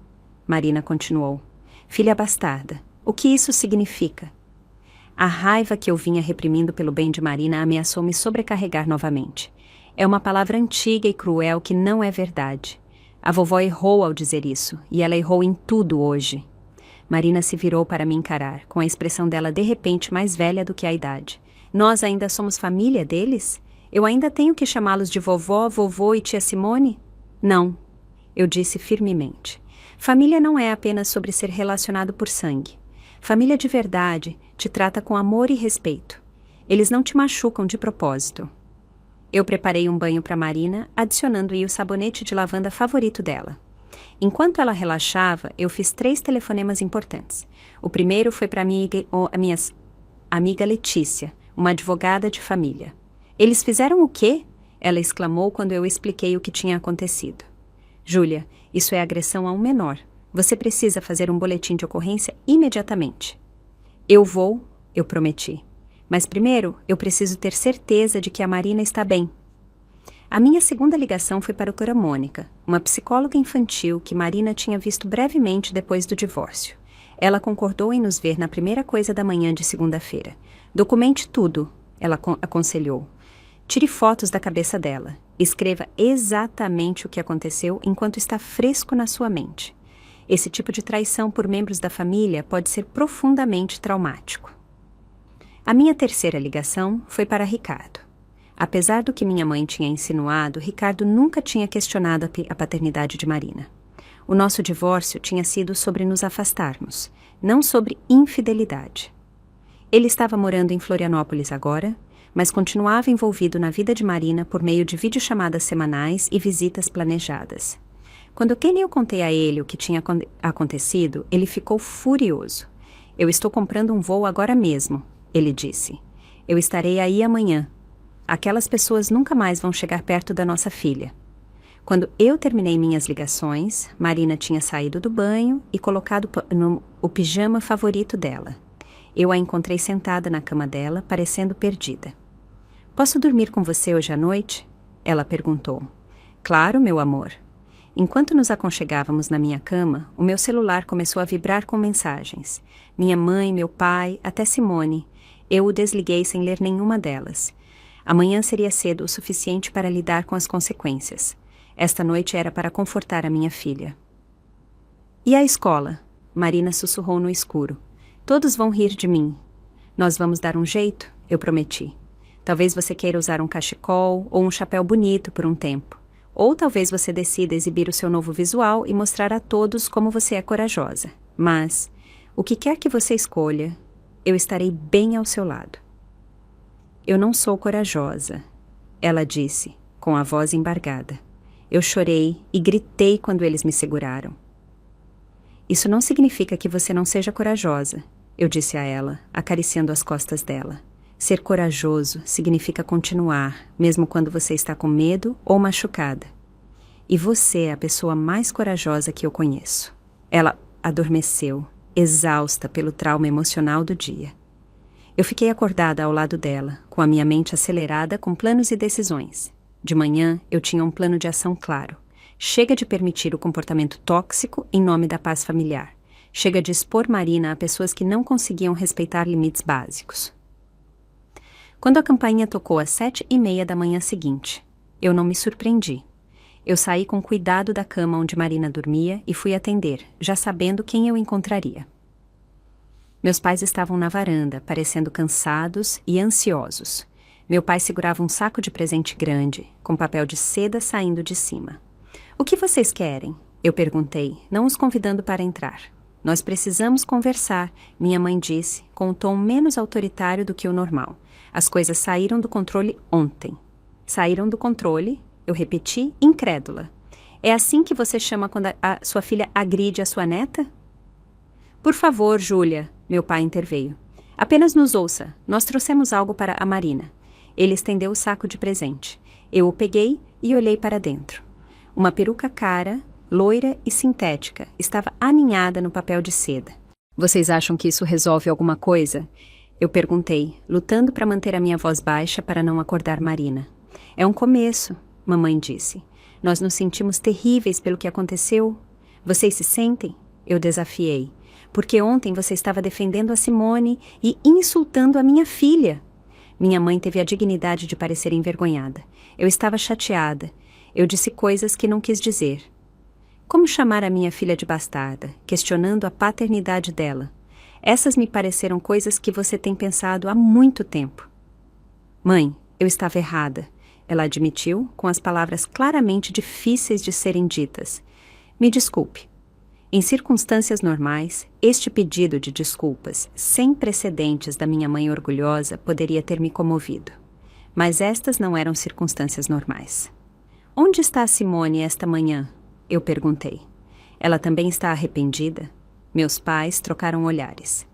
Marina continuou. Filha bastarda, o que isso significa? A raiva que eu vinha reprimindo pelo bem de Marina ameaçou me sobrecarregar novamente. É uma palavra antiga e cruel que não é verdade. A vovó errou ao dizer isso, e ela errou em tudo hoje. Marina se virou para me encarar, com a expressão dela de repente mais velha do que a idade. Nós ainda somos família deles? Eu ainda tenho que chamá-los de vovó, vovô e tia Simone? Não, eu disse firmemente. Família não é apenas sobre ser relacionado por sangue. Família de verdade te trata com amor e respeito. Eles não te machucam de propósito. Eu preparei um banho para Marina, adicionando-lhe o sabonete de lavanda favorito dela. Enquanto ela relaxava, eu fiz 3 telefonemas importantes. O primeiro foi para a minha amiga Letícia, uma advogada de família. Eles fizeram o quê? Ela exclamou quando eu expliquei o que tinha acontecido. Júlia, isso é agressão a um menor. Você precisa fazer um boletim de ocorrência imediatamente. Eu vou, eu prometi. Mas primeiro, eu preciso ter certeza de que a Marina está bem. A minha segunda ligação foi para o Cora Mônica, uma psicóloga infantil que Marina tinha visto brevemente depois do divórcio. Ela concordou em nos ver na primeira coisa da manhã de segunda-feira. Documente tudo, ela aconselhou. Tire fotos da cabeça dela. Escreva exatamente o que aconteceu enquanto está fresco na sua mente. Esse tipo de traição por membros da família pode ser profundamente traumático. A minha terceira ligação foi para Ricardo. Apesar do que minha mãe tinha insinuado, Ricardo nunca tinha questionado a paternidade de Marina. O nosso divórcio tinha sido sobre nos afastarmos, não sobre infidelidade. Ele estava morando em Florianópolis agora, mas continuava envolvido na vida de Marina por meio de videochamadas semanais e visitas planejadas. Quando Kenny eu contei a ele o que tinha acontecido, ele ficou furioso. Eu estou comprando um voo agora mesmo, ele disse. Eu estarei aí amanhã. Aquelas pessoas nunca mais vão chegar perto da nossa filha. Quando eu terminei minhas ligações, Marina tinha saído do banho e colocado o pijama favorito dela. Eu a encontrei sentada na cama dela, parecendo perdida. Posso dormir com você hoje à noite? Ela perguntou. Claro, meu amor. Enquanto nos aconchegávamos na minha cama, o meu celular começou a vibrar com mensagens. Minha mãe, meu pai, até Simone. Eu o desliguei sem ler nenhuma delas. Amanhã seria cedo o suficiente para lidar com as consequências. Esta noite era para confortar a minha filha. E a escola? Marina sussurrou no escuro. Todos vão rir de mim. Nós vamos dar um jeito, eu prometi. Talvez você queira usar um cachecol ou um chapéu bonito por um tempo. Ou talvez você decida exibir o seu novo visual e mostrar a todos como você é corajosa. Mas O que quer que você escolha, eu estarei bem ao seu lado. Eu não sou corajosa, ela disse, com a voz embargada. Eu chorei e gritei quando eles me seguraram. Isso não significa que você não seja corajosa, eu disse a ela, acariciando as costas dela. Ser corajoso significa continuar, mesmo quando você está com medo ou machucada. E você é a pessoa mais corajosa que eu conheço. Ela adormeceu, exausta pelo trauma emocional do dia. Eu fiquei acordada ao lado dela, com a minha mente acelerada com planos e decisões. De manhã, eu tinha um plano de ação claro. Chega de permitir o comportamento tóxico em nome da paz familiar. Chega de expor Marina a pessoas que não conseguiam respeitar limites básicos. Quando a campainha tocou às 7h30 da manhã seguinte, eu não me surpreendi. Eu saí com cuidado da cama onde Marina dormia e fui atender, já sabendo quem eu encontraria. Meus pais estavam na varanda, parecendo cansados e ansiosos. Meu pai segurava um saco de presente grande, com papel de seda saindo de cima. O que vocês querem? Eu perguntei, não os convidando para entrar. Nós precisamos conversar, minha mãe disse, com um tom menos autoritário do que o normal. As coisas saíram do controle ontem. Saíram do controle? Eu repeti, incrédula. É assim que você chama quando a sua filha agride a sua neta? Por favor, Júlia, meu pai interveio. Apenas nos ouça. Nós trouxemos algo para a Marina. Ele estendeu o saco de presente. Eu o peguei e olhei para dentro. Uma peruca cara, loira e sintética, estava aninhada no papel de seda. Vocês acham que isso resolve alguma coisa? Eu perguntei, lutando para manter a minha voz baixa para não acordar Marina. É um começo, mamãe disse. Nós nos sentimos terríveis pelo que aconteceu. Vocês se sentem? Eu desafiei. Porque ontem você estava defendendo a Simone e insultando a minha filha. Minha mãe teve a dignidade de parecer envergonhada. Eu estava chateada. Eu disse coisas que não quis dizer. Como chamar a minha filha de bastarda, questionando a paternidade dela? Essas me pareceram coisas que você tem pensado há muito tempo. Mãe, eu estava errada. Ela admitiu, com as palavras claramente difíceis de serem ditas. Me desculpe. Em circunstâncias normais, este pedido de desculpas, sem precedentes da minha mãe orgulhosa, poderia ter me comovido. Mas estas não eram circunstâncias normais. Onde está a Simone esta manhã? Eu perguntei. Ela também está arrependida? Meus pais trocaram olhares.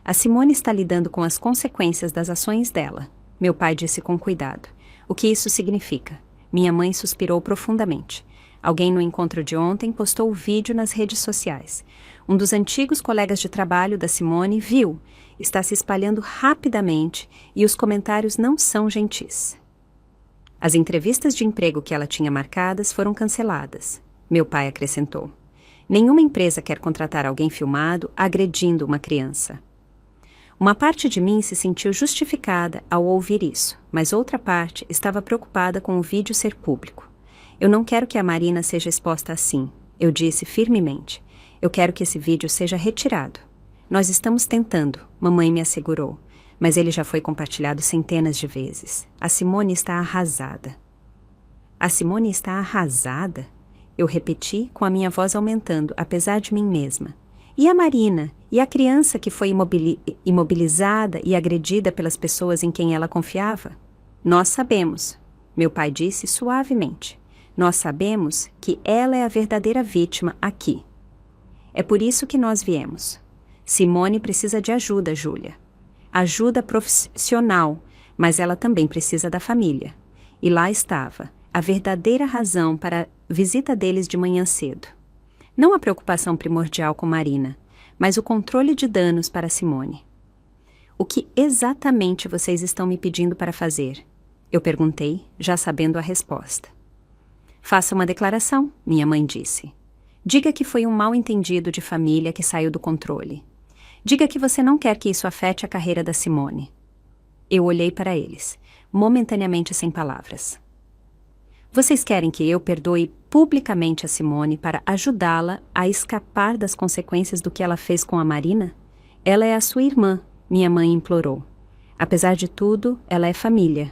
A Simone está lidando com as consequências das ações dela. Meu pai disse com cuidado. O que isso significa? Minha mãe suspirou profundamente. Alguém no encontro de ontem postou o vídeo nas redes sociais. Um dos antigos colegas de trabalho da Simone viu. Está se espalhando rapidamente e os comentários não são gentis. As entrevistas de emprego que ela tinha marcadas foram canceladas. Meu pai acrescentou. Nenhuma empresa quer contratar alguém filmado agredindo uma criança. Uma parte de mim se sentiu justificada ao ouvir isso, mas outra parte estava preocupada com o vídeo ser público. Eu não quero que a Marina seja exposta assim, eu disse firmemente. Eu quero que esse vídeo seja retirado. Nós estamos tentando, mamãe me assegurou, mas ele já foi compartilhado centenas de vezes. A Simone está arrasada. A Simone está arrasada? Eu repeti com a minha voz aumentando, apesar de mim mesma. E a Marina? E a criança que foi imobilizada e agredida pelas pessoas em quem ela confiava? Nós sabemos, meu pai disse suavemente. Nós sabemos que ela é a verdadeira vítima aqui. É por isso que nós viemos. Simone precisa de ajuda, Júlia. Ajuda profissional, mas ela também precisa da família. E lá estava, a verdadeira razão para a visita deles de manhã cedo. Não a preocupação primordial com Marina, mas o controle de danos para Simone. O que exatamente vocês estão me pedindo para fazer? Eu perguntei, já sabendo a resposta. Faça uma declaração, minha mãe disse. Diga que foi um mal-entendido de família que saiu do controle. Diga que você não quer que isso afete a carreira da Simone. Eu olhei para eles, momentaneamente sem palavras. Vocês querem que eu perdoe publicamente a Simone para ajudá-la a escapar das consequências do que ela fez com a Marina? Ela é a sua irmã, minha mãe implorou. Apesar de tudo, ela é família.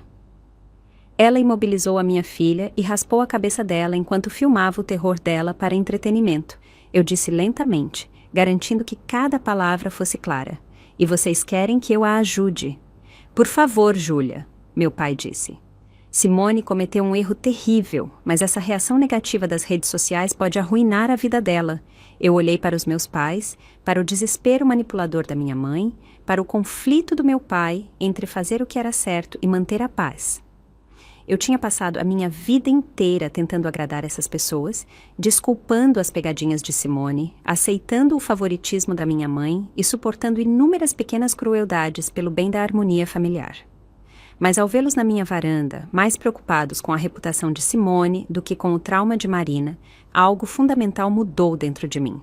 Ela imobilizou a minha filha e raspou a cabeça dela enquanto filmava o terror dela para entretenimento. Eu disse lentamente, garantindo que cada palavra fosse clara. E vocês querem que eu a ajude. Por favor, Júlia, meu pai disse. Simone cometeu um erro terrível, mas essa reação negativa das redes sociais pode arruinar a vida dela. Eu olhei para os meus pais, para o desespero manipulador da minha mãe, para o conflito do meu pai entre fazer o que era certo e manter a paz. Eu tinha passado a minha vida inteira tentando agradar essas pessoas, desculpando as pegadinhas de Simone, aceitando o favoritismo da minha mãe e suportando inúmeras pequenas crueldades pelo bem da harmonia familiar. Mas ao vê-los na minha varanda, mais preocupados com a reputação de Simone do que com o trauma de Marina, algo fundamental mudou dentro de mim.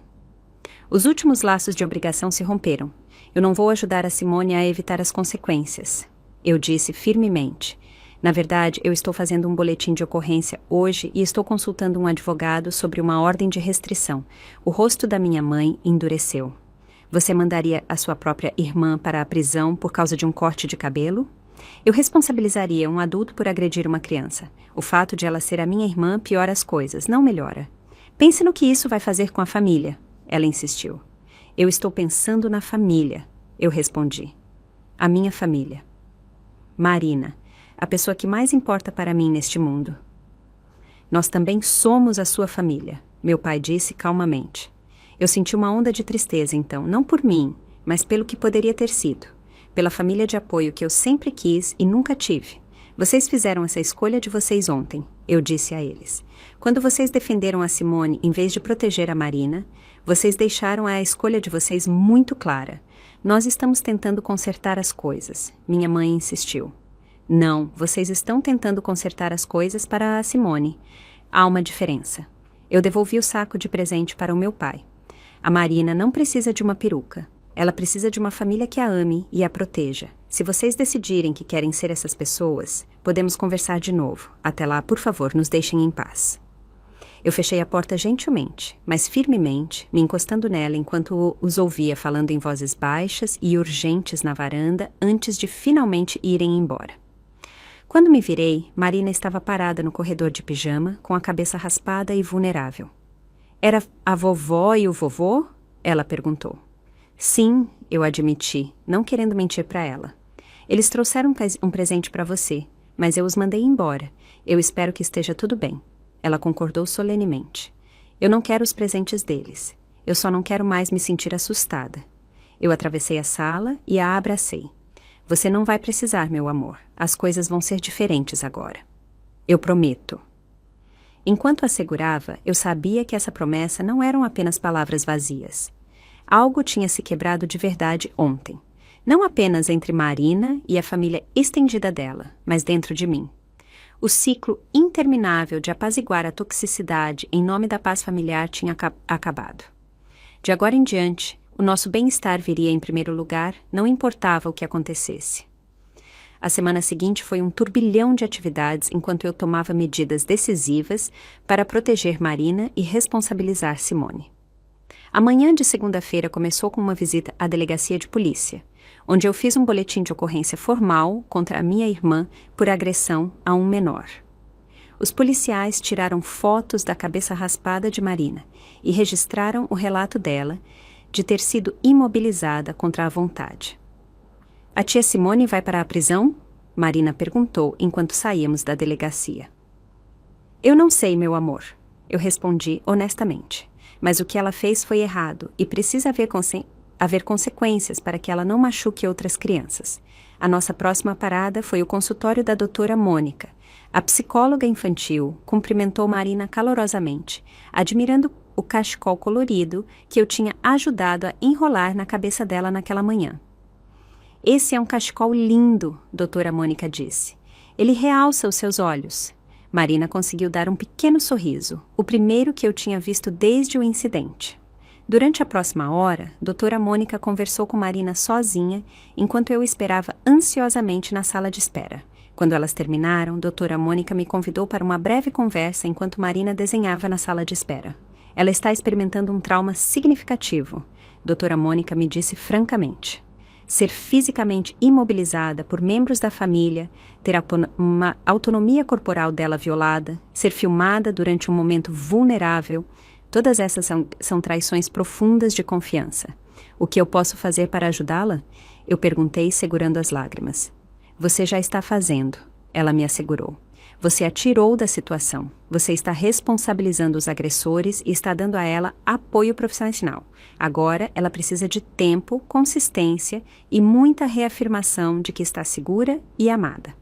Os últimos laços de obrigação se romperam. Eu não vou ajudar a Simone a evitar as consequências, eu disse firmemente. Na verdade, eu estou fazendo um boletim de ocorrência hoje e estou consultando um advogado sobre uma ordem de restrição. O rosto da minha mãe endureceu. Você mandaria a sua própria irmã para a prisão por causa de um corte de cabelo? Eu responsabilizaria um adulto por agredir uma criança. O fato de ela ser a minha irmã piora as coisas, não melhora. Pense no que isso vai fazer com a família, ela insistiu. Eu estou pensando na família, eu respondi. A minha família. Marina, a pessoa que mais importa para mim neste mundo. Nós também somos a sua família, meu pai disse calmamente. Eu senti uma onda de tristeza então, não por mim, mas pelo que poderia ter sido. Pela família de apoio que eu sempre quis e nunca tive. Vocês fizeram essa escolha de vocês ontem, eu disse a eles. Quando vocês defenderam a Simone em vez de proteger a Marina, vocês deixaram a escolha de vocês muito clara. Nós estamos tentando consertar as coisas, minha mãe insistiu. Não, vocês estão tentando consertar as coisas para a Simone. Há uma diferença. Eu devolvi o saco de presente para o meu pai. A Marina não precisa de uma peruca. Ela precisa de uma família que a ame e a proteja. Se vocês decidirem que querem ser essas pessoas, podemos conversar de novo. Até lá, por favor, nos deixem em paz. Eu fechei a porta gentilmente, mas firmemente, me encostando nela enquanto os ouvia falando em vozes baixas e urgentes na varanda antes de finalmente irem embora. Quando me virei, Marina estava parada no corredor de pijama, com a cabeça raspada e vulnerável. Era a vovó e o vovô? Ela perguntou. Sim, eu admiti, não querendo mentir para ela. Eles trouxeram um presente para você, mas eu os mandei embora. Eu espero que esteja tudo bem. Ela concordou solenemente. Eu não quero os presentes deles. Eu só não quero mais me sentir assustada. Eu atravessei a sala e a abracei. Você não vai precisar, meu amor. As coisas vão ser diferentes agora. Eu prometo. Enquanto a segurava, eu sabia que essa promessa não eram apenas palavras vazias. Algo tinha se quebrado de verdade ontem. Não apenas entre Marina e a família estendida dela, mas dentro de mim. O ciclo interminável de apaziguar a toxicidade em nome da paz familiar tinha acabado. De agora em diante, o nosso bem-estar viria em primeiro lugar, não importava o que acontecesse. A semana seguinte foi um turbilhão de atividades enquanto eu tomava medidas decisivas para proteger Marina e responsabilizar Simone. A manhã de segunda-feira começou com uma visita à delegacia de polícia, onde eu fiz um boletim de ocorrência formal contra a minha irmã por agressão a um menor. Os policiais tiraram fotos da cabeça raspada de Marina e registraram o relato dela de ter sido imobilizada contra a vontade. A tia Simone vai para a prisão? Marina perguntou enquanto saíamos da delegacia. Eu não sei, meu amor, eu respondi honestamente. Mas o que ela fez foi errado e precisa haver consequências para que ela não machuque outras crianças. A nossa próxima parada foi o consultório da doutora Mônica. A psicóloga infantil cumprimentou Marina calorosamente, admirando o cachecol colorido que eu tinha ajudado a enrolar na cabeça dela naquela manhã. Esse é um cachecol lindo, doutora Mônica disse. Ele realça os seus olhos. Marina conseguiu dar um pequeno sorriso, o primeiro que eu tinha visto desde o incidente. Durante a próxima hora, doutora Mônica conversou com Marina sozinha, enquanto eu esperava ansiosamente na sala de espera. Quando elas terminaram, doutora Mônica me convidou para uma breve conversa enquanto Marina desenhava na sala de espera. Ela está experimentando um trauma significativo, doutora Mônica me disse francamente. Ser fisicamente imobilizada por membros da família, ter uma autonomia corporal dela violada, ser filmada durante um momento vulnerável, Todas essas são traições profundas de confiança. O que eu posso fazer para ajudá-la? Eu perguntei, segurando as lágrimas. Você já está fazendo, ela me assegurou. Você a tirou da situação. Você está responsabilizando os agressores e está dando a ela apoio profissional. Agora, ela precisa de tempo, consistência e muita reafirmação de que está segura e amada.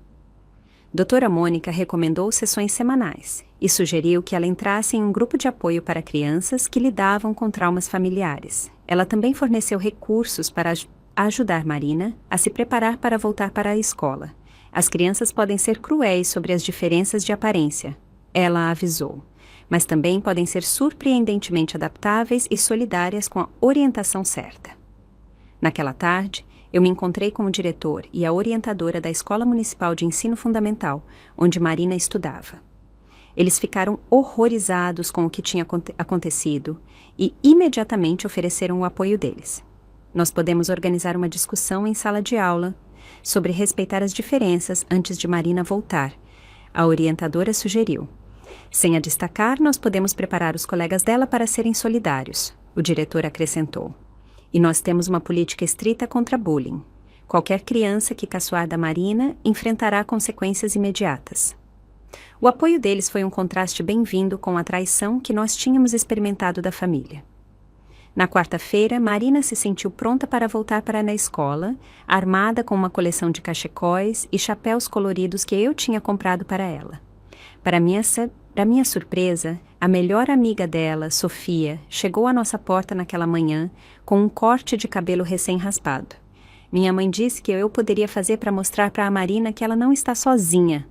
Doutora Mônica recomendou sessões semanais e sugeriu que ela entrasse em um grupo de apoio para crianças que lidavam com traumas familiares. Ela também forneceu recursos para ajudar Marina a se preparar para voltar para a escola. As crianças podem ser cruéis sobre as diferenças de aparência, ela avisou, mas também podem ser surpreendentemente adaptáveis e solidárias com a orientação certa. Naquela tarde, eu me encontrei com o diretor e a orientadora da Escola Municipal de Ensino Fundamental, onde Marina estudava. Eles ficaram horrorizados com o que tinha acontecido e imediatamente ofereceram o apoio deles. Nós podemos organizar uma discussão em sala de aula sobre respeitar as diferenças antes de Marina voltar, a orientadora sugeriu. Sem a destacar, nós podemos preparar os colegas dela para serem solidários, o diretor acrescentou. E nós temos uma política estrita contra bullying. Qualquer criança que caçoar da Marina enfrentará consequências imediatas. O apoio deles foi um contraste bem-vindo com a traição que nós tínhamos experimentado da família. Na quarta-feira, Marina se sentiu pronta para voltar para a escola, armada com uma coleção de cachecóis e chapéus coloridos que eu tinha comprado para ela. Para minha surpresa, a melhor amiga dela, Sofia, chegou à nossa porta naquela manhã com um corte de cabelo recém-raspado. Minha mãe disse que eu poderia fazer para mostrar para a Marina que ela não está sozinha.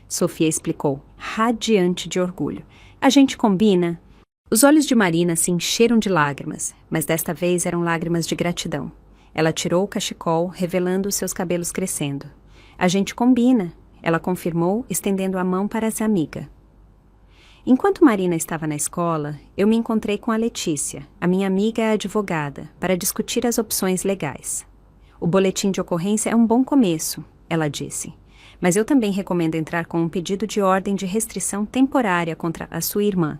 Sofia explicou, radiante de orgulho. A gente combina? Os olhos de Marina se encheram de lágrimas, mas desta vez eram lágrimas de gratidão. Ela tirou o cachecol, revelando os seus cabelos crescendo. A gente combina, ela confirmou, estendendo a mão para essa amiga. Enquanto Marina estava na escola, eu me encontrei com a Letícia, a minha amiga advogada, para discutir as opções legais. O boletim de ocorrência é um bom começo, ela disse, mas eu também recomendo entrar com um pedido de ordem de restrição temporária contra a sua irmã.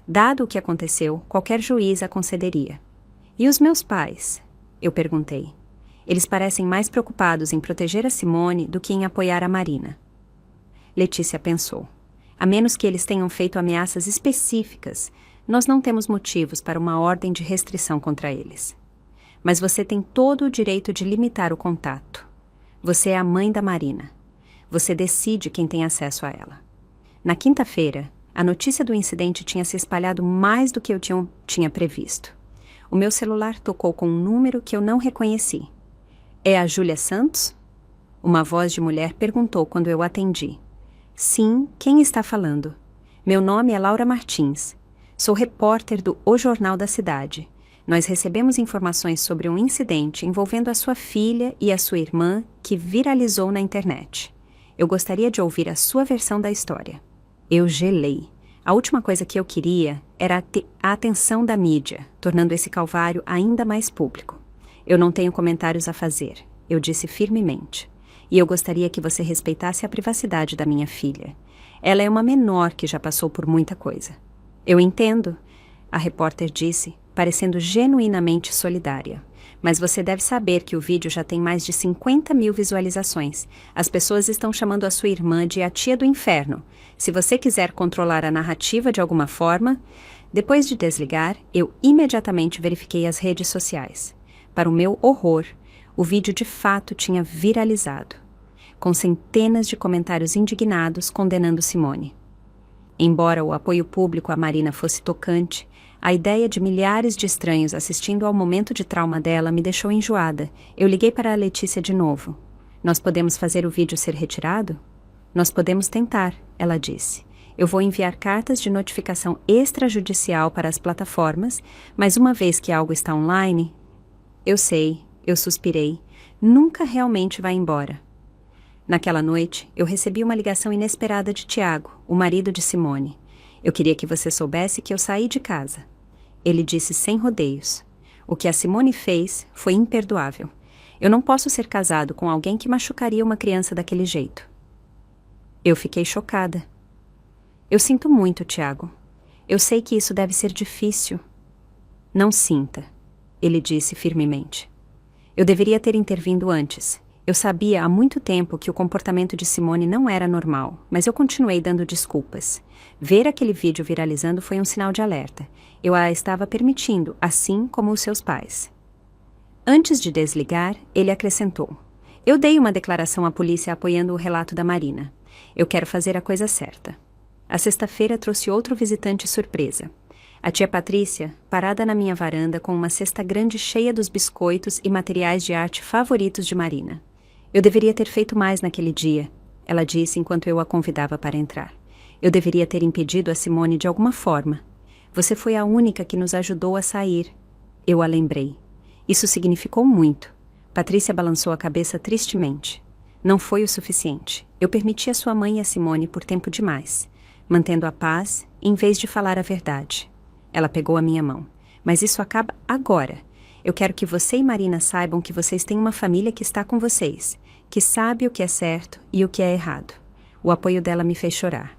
Dado o que aconteceu, qualquer juiz a concederia. E os meus pais? Eu perguntei. Eles parecem mais preocupados em proteger a Simone do que em apoiar a Marina. Letícia pensou. A menos que eles tenham feito ameaças específicas, nós não temos motivos para uma ordem de restrição contra eles. Mas você tem todo o direito de limitar o contato. Você é a mãe da Marina. Você decide quem tem acesso a ela. Na quinta-feira, a notícia do incidente tinha se espalhado mais do que eu tinha previsto. O meu celular tocou com um número que eu não reconheci. É a Júlia Santos? Uma voz de mulher perguntou quando eu atendi. Sim, quem está falando? Meu nome é Laura Martins. Sou repórter do O Jornal da Cidade. Nós recebemos informações sobre um incidente envolvendo a sua filha e a sua irmã que viralizou na internet. Eu gostaria de ouvir a sua versão da história. Eu gelei. A última coisa que eu queria era a atenção da mídia, tornando esse calvário ainda mais público. Eu não tenho comentários a fazer, eu disse firmemente. E eu gostaria que você respeitasse a privacidade da minha filha. Ela é uma menor que já passou por muita coisa. Eu entendo, a repórter disse, parecendo genuinamente solidária. Mas você deve saber que o vídeo já tem mais de 50 mil visualizações. As pessoas estão chamando a sua irmã de a tia do inferno. Se você quiser controlar a narrativa de alguma forma... Depois de desligar, eu imediatamente verifiquei as redes sociais. Para o meu horror, o vídeo de fato tinha viralizado, com centenas de comentários indignados condenando Simone. Embora o apoio público à Marina fosse tocante, a ideia de milhares de estranhos assistindo ao momento de trauma dela me deixou enjoada. Eu liguei para a Letícia de novo. Nós podemos fazer o vídeo ser retirado? Nós podemos tentar, ela disse. Eu vou enviar cartas de notificação extrajudicial para as plataformas, mas uma vez que algo está online... Eu sei, eu suspirei. Nunca realmente vai embora. Naquela noite, eu recebi uma ligação inesperada de Tiago, o marido de Simone. Eu queria que você soubesse que eu saí de casa. Ele disse sem rodeios. O que a Simone fez foi imperdoável. Eu não posso ser casado com alguém que machucaria uma criança daquele jeito. Eu fiquei chocada. Eu sinto muito, Tiago. Eu sei que isso deve ser difícil. Não sinta, ele disse firmemente. Eu deveria ter intervindo antes. Eu sabia há muito tempo que o comportamento de Simone não era normal, mas eu continuei dando desculpas. Ver aquele vídeo viralizando foi um sinal de alerta. Eu a estava permitindo, assim como os seus pais. Antes de desligar, ele acrescentou: eu dei uma declaração à polícia apoiando o relato da Marina. Eu quero fazer a coisa certa. A sexta-feira trouxe outro visitante surpresa. A tia Patrícia, parada na minha varanda com uma cesta grande cheia dos biscoitos e materiais de arte favoritos de Marina. Eu deveria ter feito mais naquele dia, ela disse enquanto eu a convidava para entrar. Eu deveria ter impedido a Simone de alguma forma. Você foi a única que nos ajudou a sair. Eu a lembrei. Isso significou muito. Patrícia balançou a cabeça tristemente. Não foi o suficiente. Eu permiti a sua mãe e a Simone por tempo demais, mantendo a paz em vez de falar a verdade. Ela pegou a minha mão. Mas isso acaba agora. Eu quero que você e Marina saibam que vocês têm uma família que está com vocês, que sabe o que é certo e o que é errado. O apoio dela me fez chorar.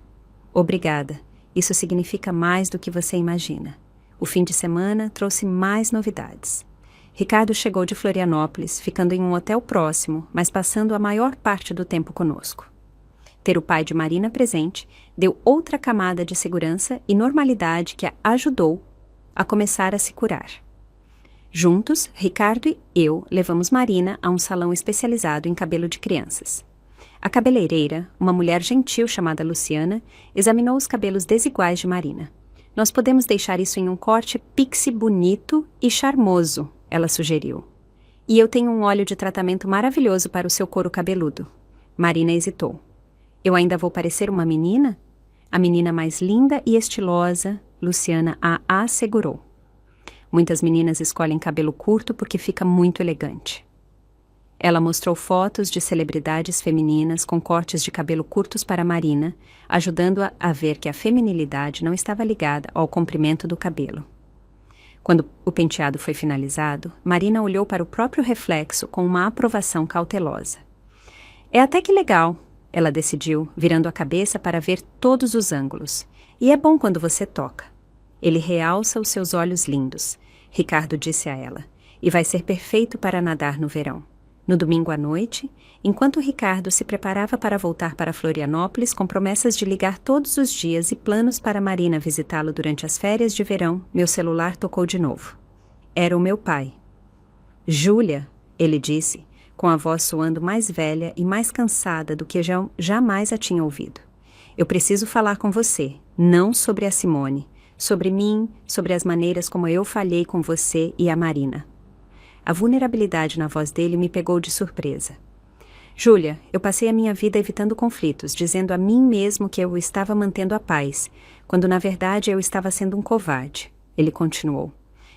Obrigada. Isso significa mais do que você imagina. O fim de semana trouxe mais novidades. Ricardo chegou de Florianópolis, ficando em um hotel próximo, mas passando a maior parte do tempo conosco. Ter o pai de Marina presente deu outra camada de segurança e normalidade que a ajudou a começar a se curar. Juntos, Ricardo e eu levamos Marina a um salão especializado em cabelo de crianças. A cabeleireira, uma mulher gentil chamada Luciana, examinou os cabelos desiguais de Marina. Nós podemos deixar isso em um corte pixie bonito e charmoso, ela sugeriu. E eu tenho um óleo de tratamento maravilhoso para o seu couro cabeludo. Marina hesitou. Eu ainda vou parecer uma menina? A menina mais linda e estilosa, Luciana a assegurou. Muitas meninas escolhem cabelo curto porque fica muito elegante. Ela mostrou fotos de celebridades femininas com cortes de cabelo curtos para Marina, ajudando-a a ver que a feminilidade não estava ligada ao comprimento do cabelo. Quando o penteado foi finalizado, Marina olhou para o próprio reflexo com uma aprovação cautelosa. É até que legal, ela decidiu, virando a cabeça para ver todos os ângulos. E é bom quando você toca. Ele realça os seus olhos lindos, Ricardo disse a ela, e vai ser perfeito para nadar no verão. No domingo à noite, enquanto Ricardo se preparava para voltar para Florianópolis com promessas de ligar todos os dias e planos para Marina visitá-lo durante as férias de verão, meu celular tocou de novo. Era o meu pai. Júlia, ele disse, com a voz soando mais velha e mais cansada do que jamais a tinha ouvido. Eu preciso falar com você, não sobre a Simone, sobre mim, sobre as maneiras como eu falhei com você e a Marina. A vulnerabilidade na voz dele me pegou de surpresa. Júlia, eu passei a minha vida evitando conflitos, dizendo a mim mesmo que eu estava mantendo a paz, quando na verdade eu estava sendo um covarde. Ele continuou.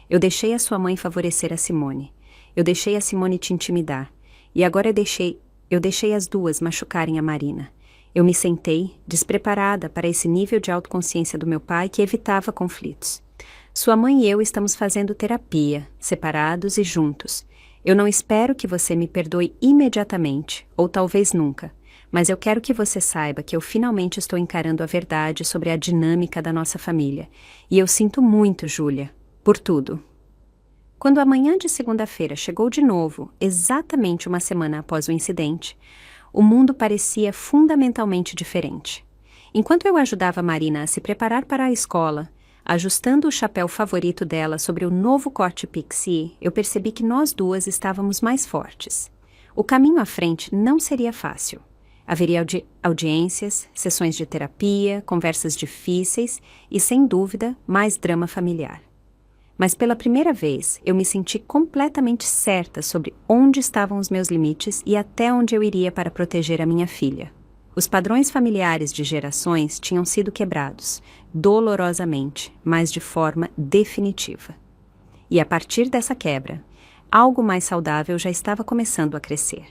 Eu deixei a sua mãe favorecer a Simone. Eu deixei a Simone te intimidar. E agora eu deixei as duas machucarem a Marina. Eu me sentei, despreparada para esse nível de autoconsciência do meu pai que evitava conflitos. Sua mãe e eu estamos fazendo terapia, separados e juntos. Eu não espero que você me perdoe imediatamente, ou talvez nunca, mas eu quero que você saiba que eu finalmente estou encarando a verdade sobre a dinâmica da nossa família. E eu sinto muito, Júlia, por tudo. Quando a manhã de segunda-feira chegou de novo, exatamente uma semana após o incidente, o mundo parecia fundamentalmente diferente. Enquanto eu ajudava Marina a se preparar para a escola, ajustando o chapéu favorito dela sobre o novo corte pixie, eu percebi que nós duas estávamos mais fortes. O caminho à frente não seria fácil. Haveria audiências, sessões de terapia, conversas difíceis e, sem dúvida, mais drama familiar. Mas pela primeira vez, eu me senti completamente certa sobre onde estavam os meus limites e até onde eu iria para proteger a minha filha. Os padrões familiares de gerações tinham sido quebrados, dolorosamente, mas de forma definitiva. E a partir dessa quebra, algo mais saudável já estava começando a crescer.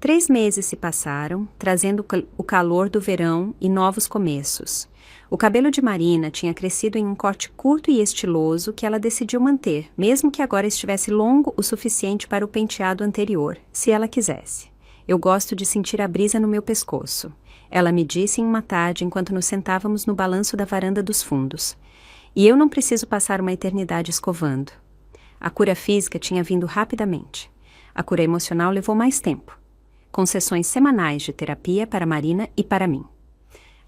3 meses se passaram, trazendo o calor do verão e novos começos. O cabelo de Marina tinha crescido em um corte curto e estiloso que ela decidiu manter, mesmo que agora estivesse longo o suficiente para o penteado anterior, se ela quisesse. Eu gosto de sentir a brisa no meu pescoço, ela me disse em uma tarde enquanto nos sentávamos no balanço da varanda dos fundos. E eu não preciso passar uma eternidade escovando. A cura física tinha vindo rapidamente. A cura emocional levou mais tempo, com sessões semanais de terapia para Marina e para mim.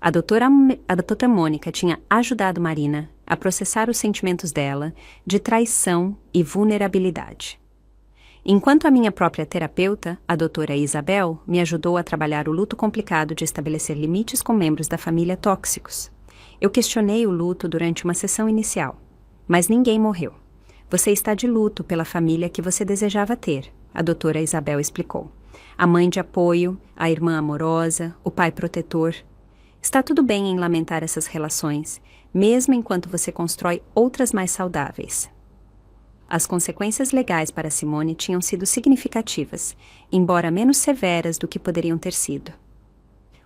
A doutora Mônica tinha ajudado Marina a processar os sentimentos dela de traição e vulnerabilidade. Enquanto a minha própria terapeuta, a doutora Isabel, me ajudou a trabalhar o luto complicado de estabelecer limites com membros da família tóxicos. Eu questionei o luto durante uma sessão inicial, mas ninguém morreu. Você está de luto pela família que você desejava ter, a doutora Isabel explicou. A mãe de apoio, a irmã amorosa, o pai protetor. Está tudo bem em lamentar essas relações, mesmo enquanto você constrói outras mais saudáveis. As consequências legais para Simone tinham sido significativas, embora menos severas do que poderiam ter sido.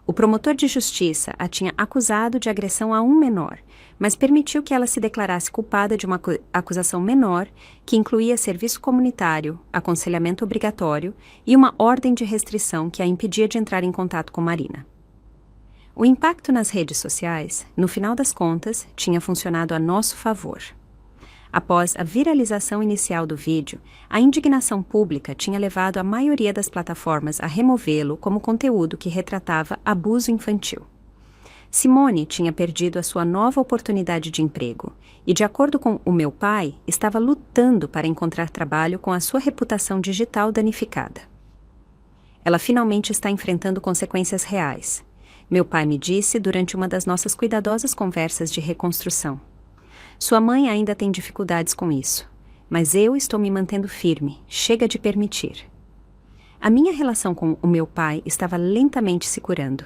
O promotor de justiça a tinha acusado de agressão a um menor, mas permitiu que ela se declarasse culpada de uma acusação menor, que incluía serviço comunitário, aconselhamento obrigatório e uma ordem de restrição que a impedia de entrar em contato com Marina. O impacto nas redes sociais, no final das contas, tinha funcionado a nosso favor. Após a viralização inicial do vídeo, a indignação pública tinha levado a maioria das plataformas a removê-lo como conteúdo que retratava abuso infantil. Simone tinha perdido a sua nova oportunidade de emprego e, de acordo com o meu pai, estava lutando para encontrar trabalho com a sua reputação digital danificada. Ela finalmente está enfrentando consequências reais. Meu pai me disse durante uma das nossas cuidadosas conversas de reconstrução. Sua mãe ainda tem dificuldades com isso, mas eu estou me mantendo firme, chega de permitir. A minha relação com o meu pai estava lentamente se curando.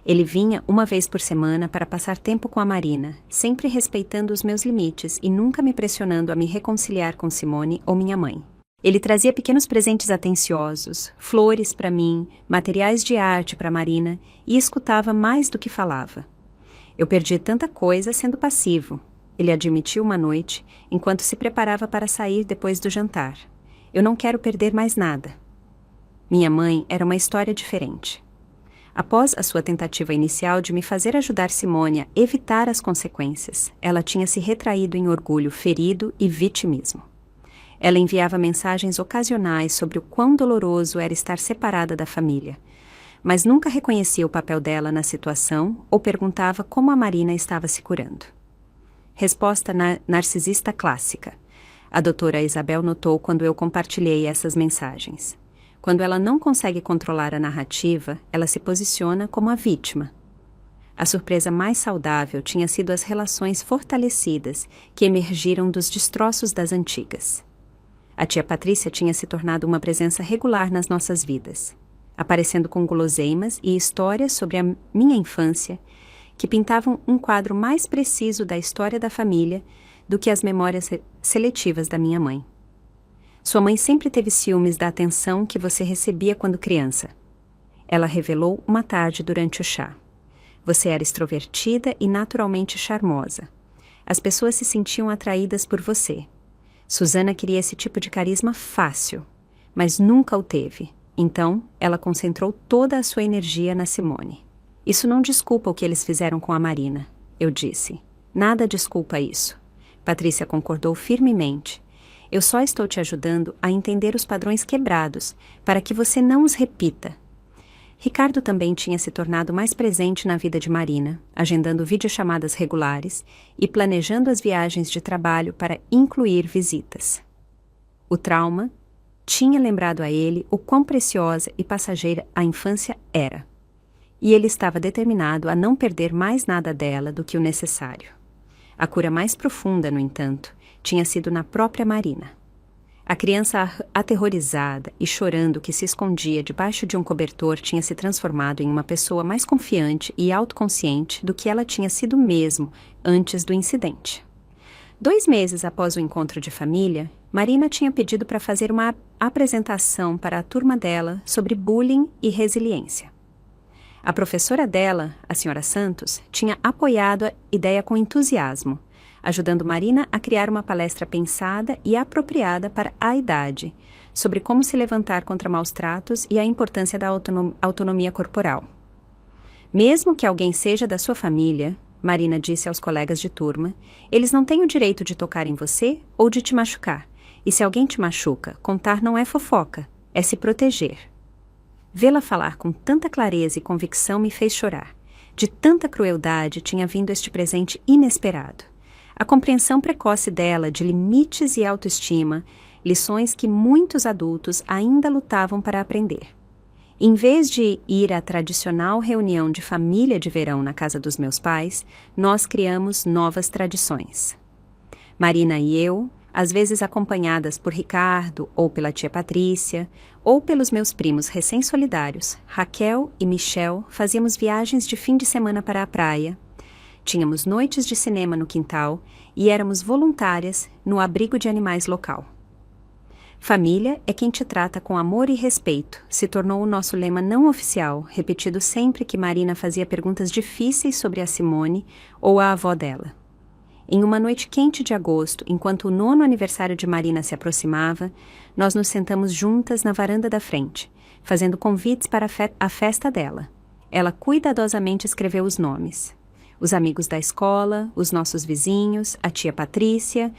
Ele vinha uma vez por semana para passar tempo com a Marina, sempre respeitando os meus limites e nunca me pressionando a me reconciliar com Simone ou minha mãe. Ele trazia pequenos presentes atenciosos, flores para mim, materiais de arte para Marina e escutava mais do que falava. Eu perdi tanta coisa sendo passivo. Ele admitiu uma noite, enquanto se preparava para sair depois do jantar. Eu não quero perder mais nada. Minha mãe era uma história diferente. Após a sua tentativa inicial de me fazer ajudar Simone a evitar as consequências, ela tinha se retraído em orgulho ferido e vitimismo. Ela enviava mensagens ocasionais sobre o quão doloroso era estar separada da família, mas nunca reconhecia o papel dela na situação ou perguntava como a Marina estava se curando. Resposta narcisista clássica. A doutora Isabel notou quando eu compartilhei essas mensagens. Quando ela não consegue controlar a narrativa, ela se posiciona como a vítima. A surpresa mais saudável tinha sido as relações fortalecidas que emergiram dos destroços das antigas. A tia Patrícia tinha se tornado uma presença regular nas nossas vidas, aparecendo com guloseimas e histórias sobre a minha infância que pintavam um quadro mais preciso da história da família do que as memórias seletivas da minha mãe. Sua mãe sempre teve ciúmes da atenção que você recebia quando criança. Ela revelou uma tarde durante o chá. Você era extrovertida e naturalmente charmosa. As pessoas se sentiam atraídas por você. Susana queria esse tipo de carisma fácil, mas nunca o teve. Então, ela concentrou toda a sua energia na Simone. Isso não desculpa o que eles fizeram com a Marina, eu disse. Nada desculpa isso. Patrícia concordou firmemente. Eu só estou te ajudando a entender os padrões quebrados, para que você não os repita. Ricardo também tinha se tornado mais presente na vida de Marina, agendando videochamadas regulares e planejando as viagens de trabalho para incluir visitas. O trauma tinha lembrado a ele o quão preciosa e passageira a infância era. E ele estava determinado a não perder mais nada dela do que o necessário. A cura mais profunda, no entanto, tinha sido na própria Marina. A criança aterrorizada e chorando que se escondia debaixo de um cobertor tinha se transformado em uma pessoa mais confiante e autoconsciente do que ela tinha sido mesmo antes do incidente. 2 meses após o encontro de família, Marina tinha pedido para fazer uma apresentação para a turma dela sobre bullying e resiliência. A professora dela, a senhora Santos, tinha apoiado a ideia com entusiasmo, ajudando Marina a criar uma palestra pensada e apropriada para a idade, sobre como se levantar contra maus tratos e a importância da autonomia corporal. Mesmo que alguém seja da sua família, Marina disse aos colegas de turma. Eles não têm o direito de tocar em você ou de te machucar. E se alguém te machuca, contar não é fofoca, é se proteger. Vê-la falar com tanta clareza e convicção me fez chorar. De tanta crueldade tinha vindo este presente inesperado. A compreensão precoce dela de limites e autoestima, lições que muitos adultos ainda lutavam para aprender. Em vez de ir à tradicional reunião de família de verão na casa dos meus pais, nós criamos novas tradições. Marina e eu, às vezes acompanhadas por Ricardo ou pela tia Patrícia, ou pelos meus primos recém-solidários, Raquel e Michel, fazíamos viagens de fim de semana para a praia, tínhamos noites de cinema no quintal e éramos voluntárias no abrigo de animais local. Família é quem te trata com amor e respeito, se tornou o nosso lema não oficial, repetido sempre que Marina fazia perguntas difíceis sobre a Simone ou a avó dela. Em uma noite quente de agosto, enquanto o 9º aniversário de Marina se aproximava, nós nos sentamos juntas na varanda da frente, fazendo convites para a festa dela. Ela cuidadosamente escreveu os nomes. Os amigos da escola, os nossos vizinhos, a tia Patrícia,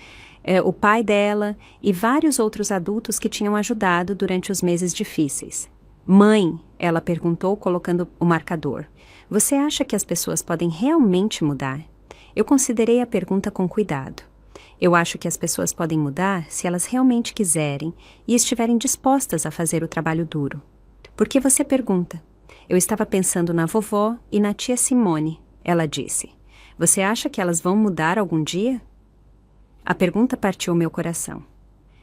o pai dela e vários outros adultos que tinham ajudado durante os meses difíceis. Mãe, ela perguntou colocando o marcador, você acha que as pessoas podem realmente mudar? Eu considerei a pergunta com cuidado. Eu acho que as pessoas podem mudar se elas realmente quiserem e estiverem dispostas a fazer o trabalho duro. Por que você pergunta? Eu estava pensando na vovó e na tia Simone, ela disse. Você acha que elas vão mudar algum dia? A pergunta partiu meu coração.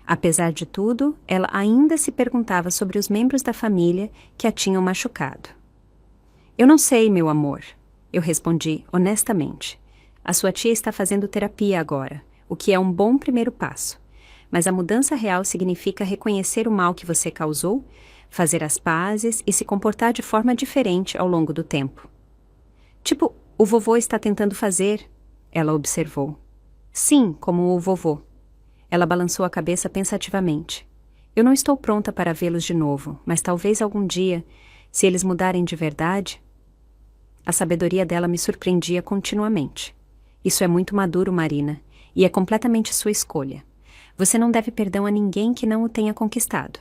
Apesar de tudo, ela ainda se perguntava sobre os membros da família que a tinham machucado. Eu não sei, meu amor, eu respondi honestamente. A sua tia está fazendo terapia agora, o que é um bom primeiro passo. Mas a mudança real significa reconhecer o mal que você causou, fazer as pazes e se comportar de forma diferente ao longo do tempo. Tipo, o vovô está tentando fazer, ela observou. Sim, como o vovô. Ela balançou a cabeça pensativamente. Eu não estou pronta para vê-los de novo, mas talvez algum dia, se eles mudarem de verdade... A sabedoria dela me surpreendia continuamente. Isso é muito maduro, Marina, e é completamente sua escolha. Você não deve perdão a ninguém que não o tenha conquistado.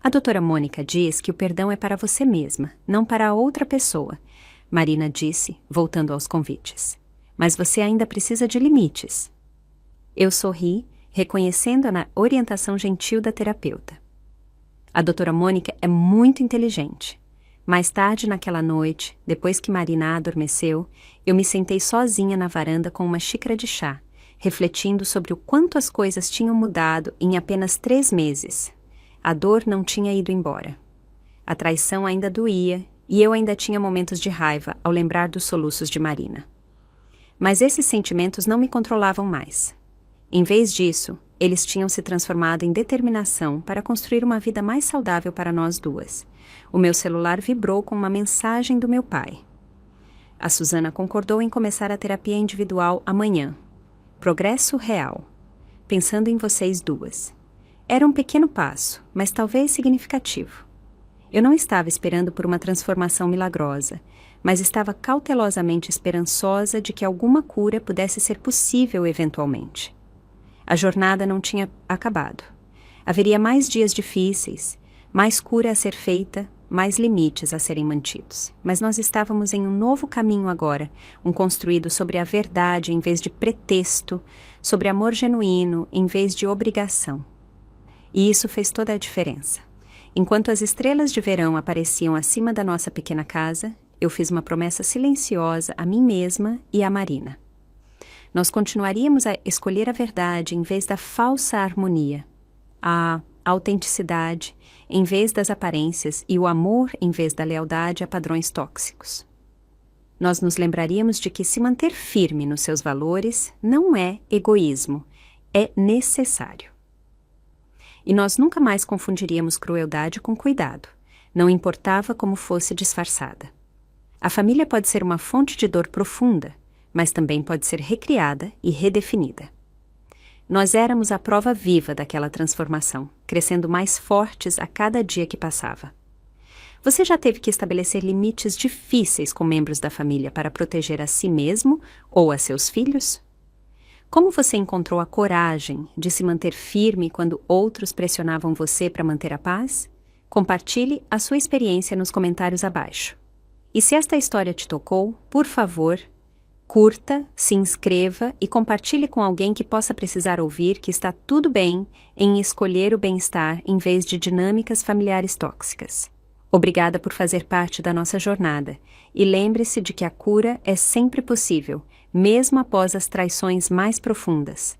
A doutora Mônica diz que o perdão é para você mesma, não para a outra pessoa, Marina disse, voltando aos convites. Mas você ainda precisa de limites. Eu sorri, reconhecendo a orientação gentil da terapeuta. A doutora Mônica é muito inteligente. Mais tarde naquela noite, depois que Marina adormeceu, eu me sentei sozinha na varanda com uma xícara de chá, refletindo sobre o quanto as coisas tinham mudado em apenas 3 meses. A dor não tinha ido embora. A traição ainda doía e eu ainda tinha momentos de raiva ao lembrar dos soluços de Marina. Mas esses sentimentos não me controlavam mais. Em vez disso, eles tinham se transformado em determinação para construir uma vida mais saudável para nós duas. O meu celular vibrou com uma mensagem do meu pai. A Susana concordou em começar a terapia individual amanhã. Progresso real. Pensando em vocês duas. Era um pequeno passo, mas talvez significativo. Eu não estava esperando por uma transformação milagrosa, mas estava cautelosamente esperançosa de que alguma cura pudesse ser possível eventualmente. A jornada não tinha acabado. Haveria mais dias difíceis, mais cura a ser feita, mais limites a serem mantidos. Mas nós estávamos em um novo caminho agora, um construído sobre a verdade em vez de pretexto, sobre amor genuíno em vez de obrigação. E isso fez toda a diferença. Enquanto as estrelas de verão apareciam acima da nossa pequena casa, eu fiz uma promessa silenciosa a mim mesma e a Marina. Nós continuaríamos a escolher a verdade em vez da falsa harmonia, a autenticidade em vez das aparências e o amor em vez da lealdade a padrões tóxicos. Nós nos lembraríamos de que se manter firme nos seus valores não é egoísmo, é necessário. E nós nunca mais confundiríamos crueldade com cuidado, não importava como fosse disfarçada. A família pode ser uma fonte de dor profunda, mas também pode ser recriada e redefinida. Nós éramos a prova viva daquela transformação, crescendo mais fortes a cada dia que passava. Você já teve que estabelecer limites difíceis com membros da família para proteger a si mesmo ou a seus filhos? Como você encontrou a coragem de se manter firme quando outros pressionavam você para manter a paz? Compartilhe a sua experiência nos comentários abaixo. E se esta história te tocou, por favor, curta, se inscreva e compartilhe com alguém que possa precisar ouvir que está tudo bem em escolher o bem-estar em vez de dinâmicas familiares tóxicas. Obrigada por fazer parte da nossa jornada e lembre-se de que a cura é sempre possível, mesmo após as traições mais profundas.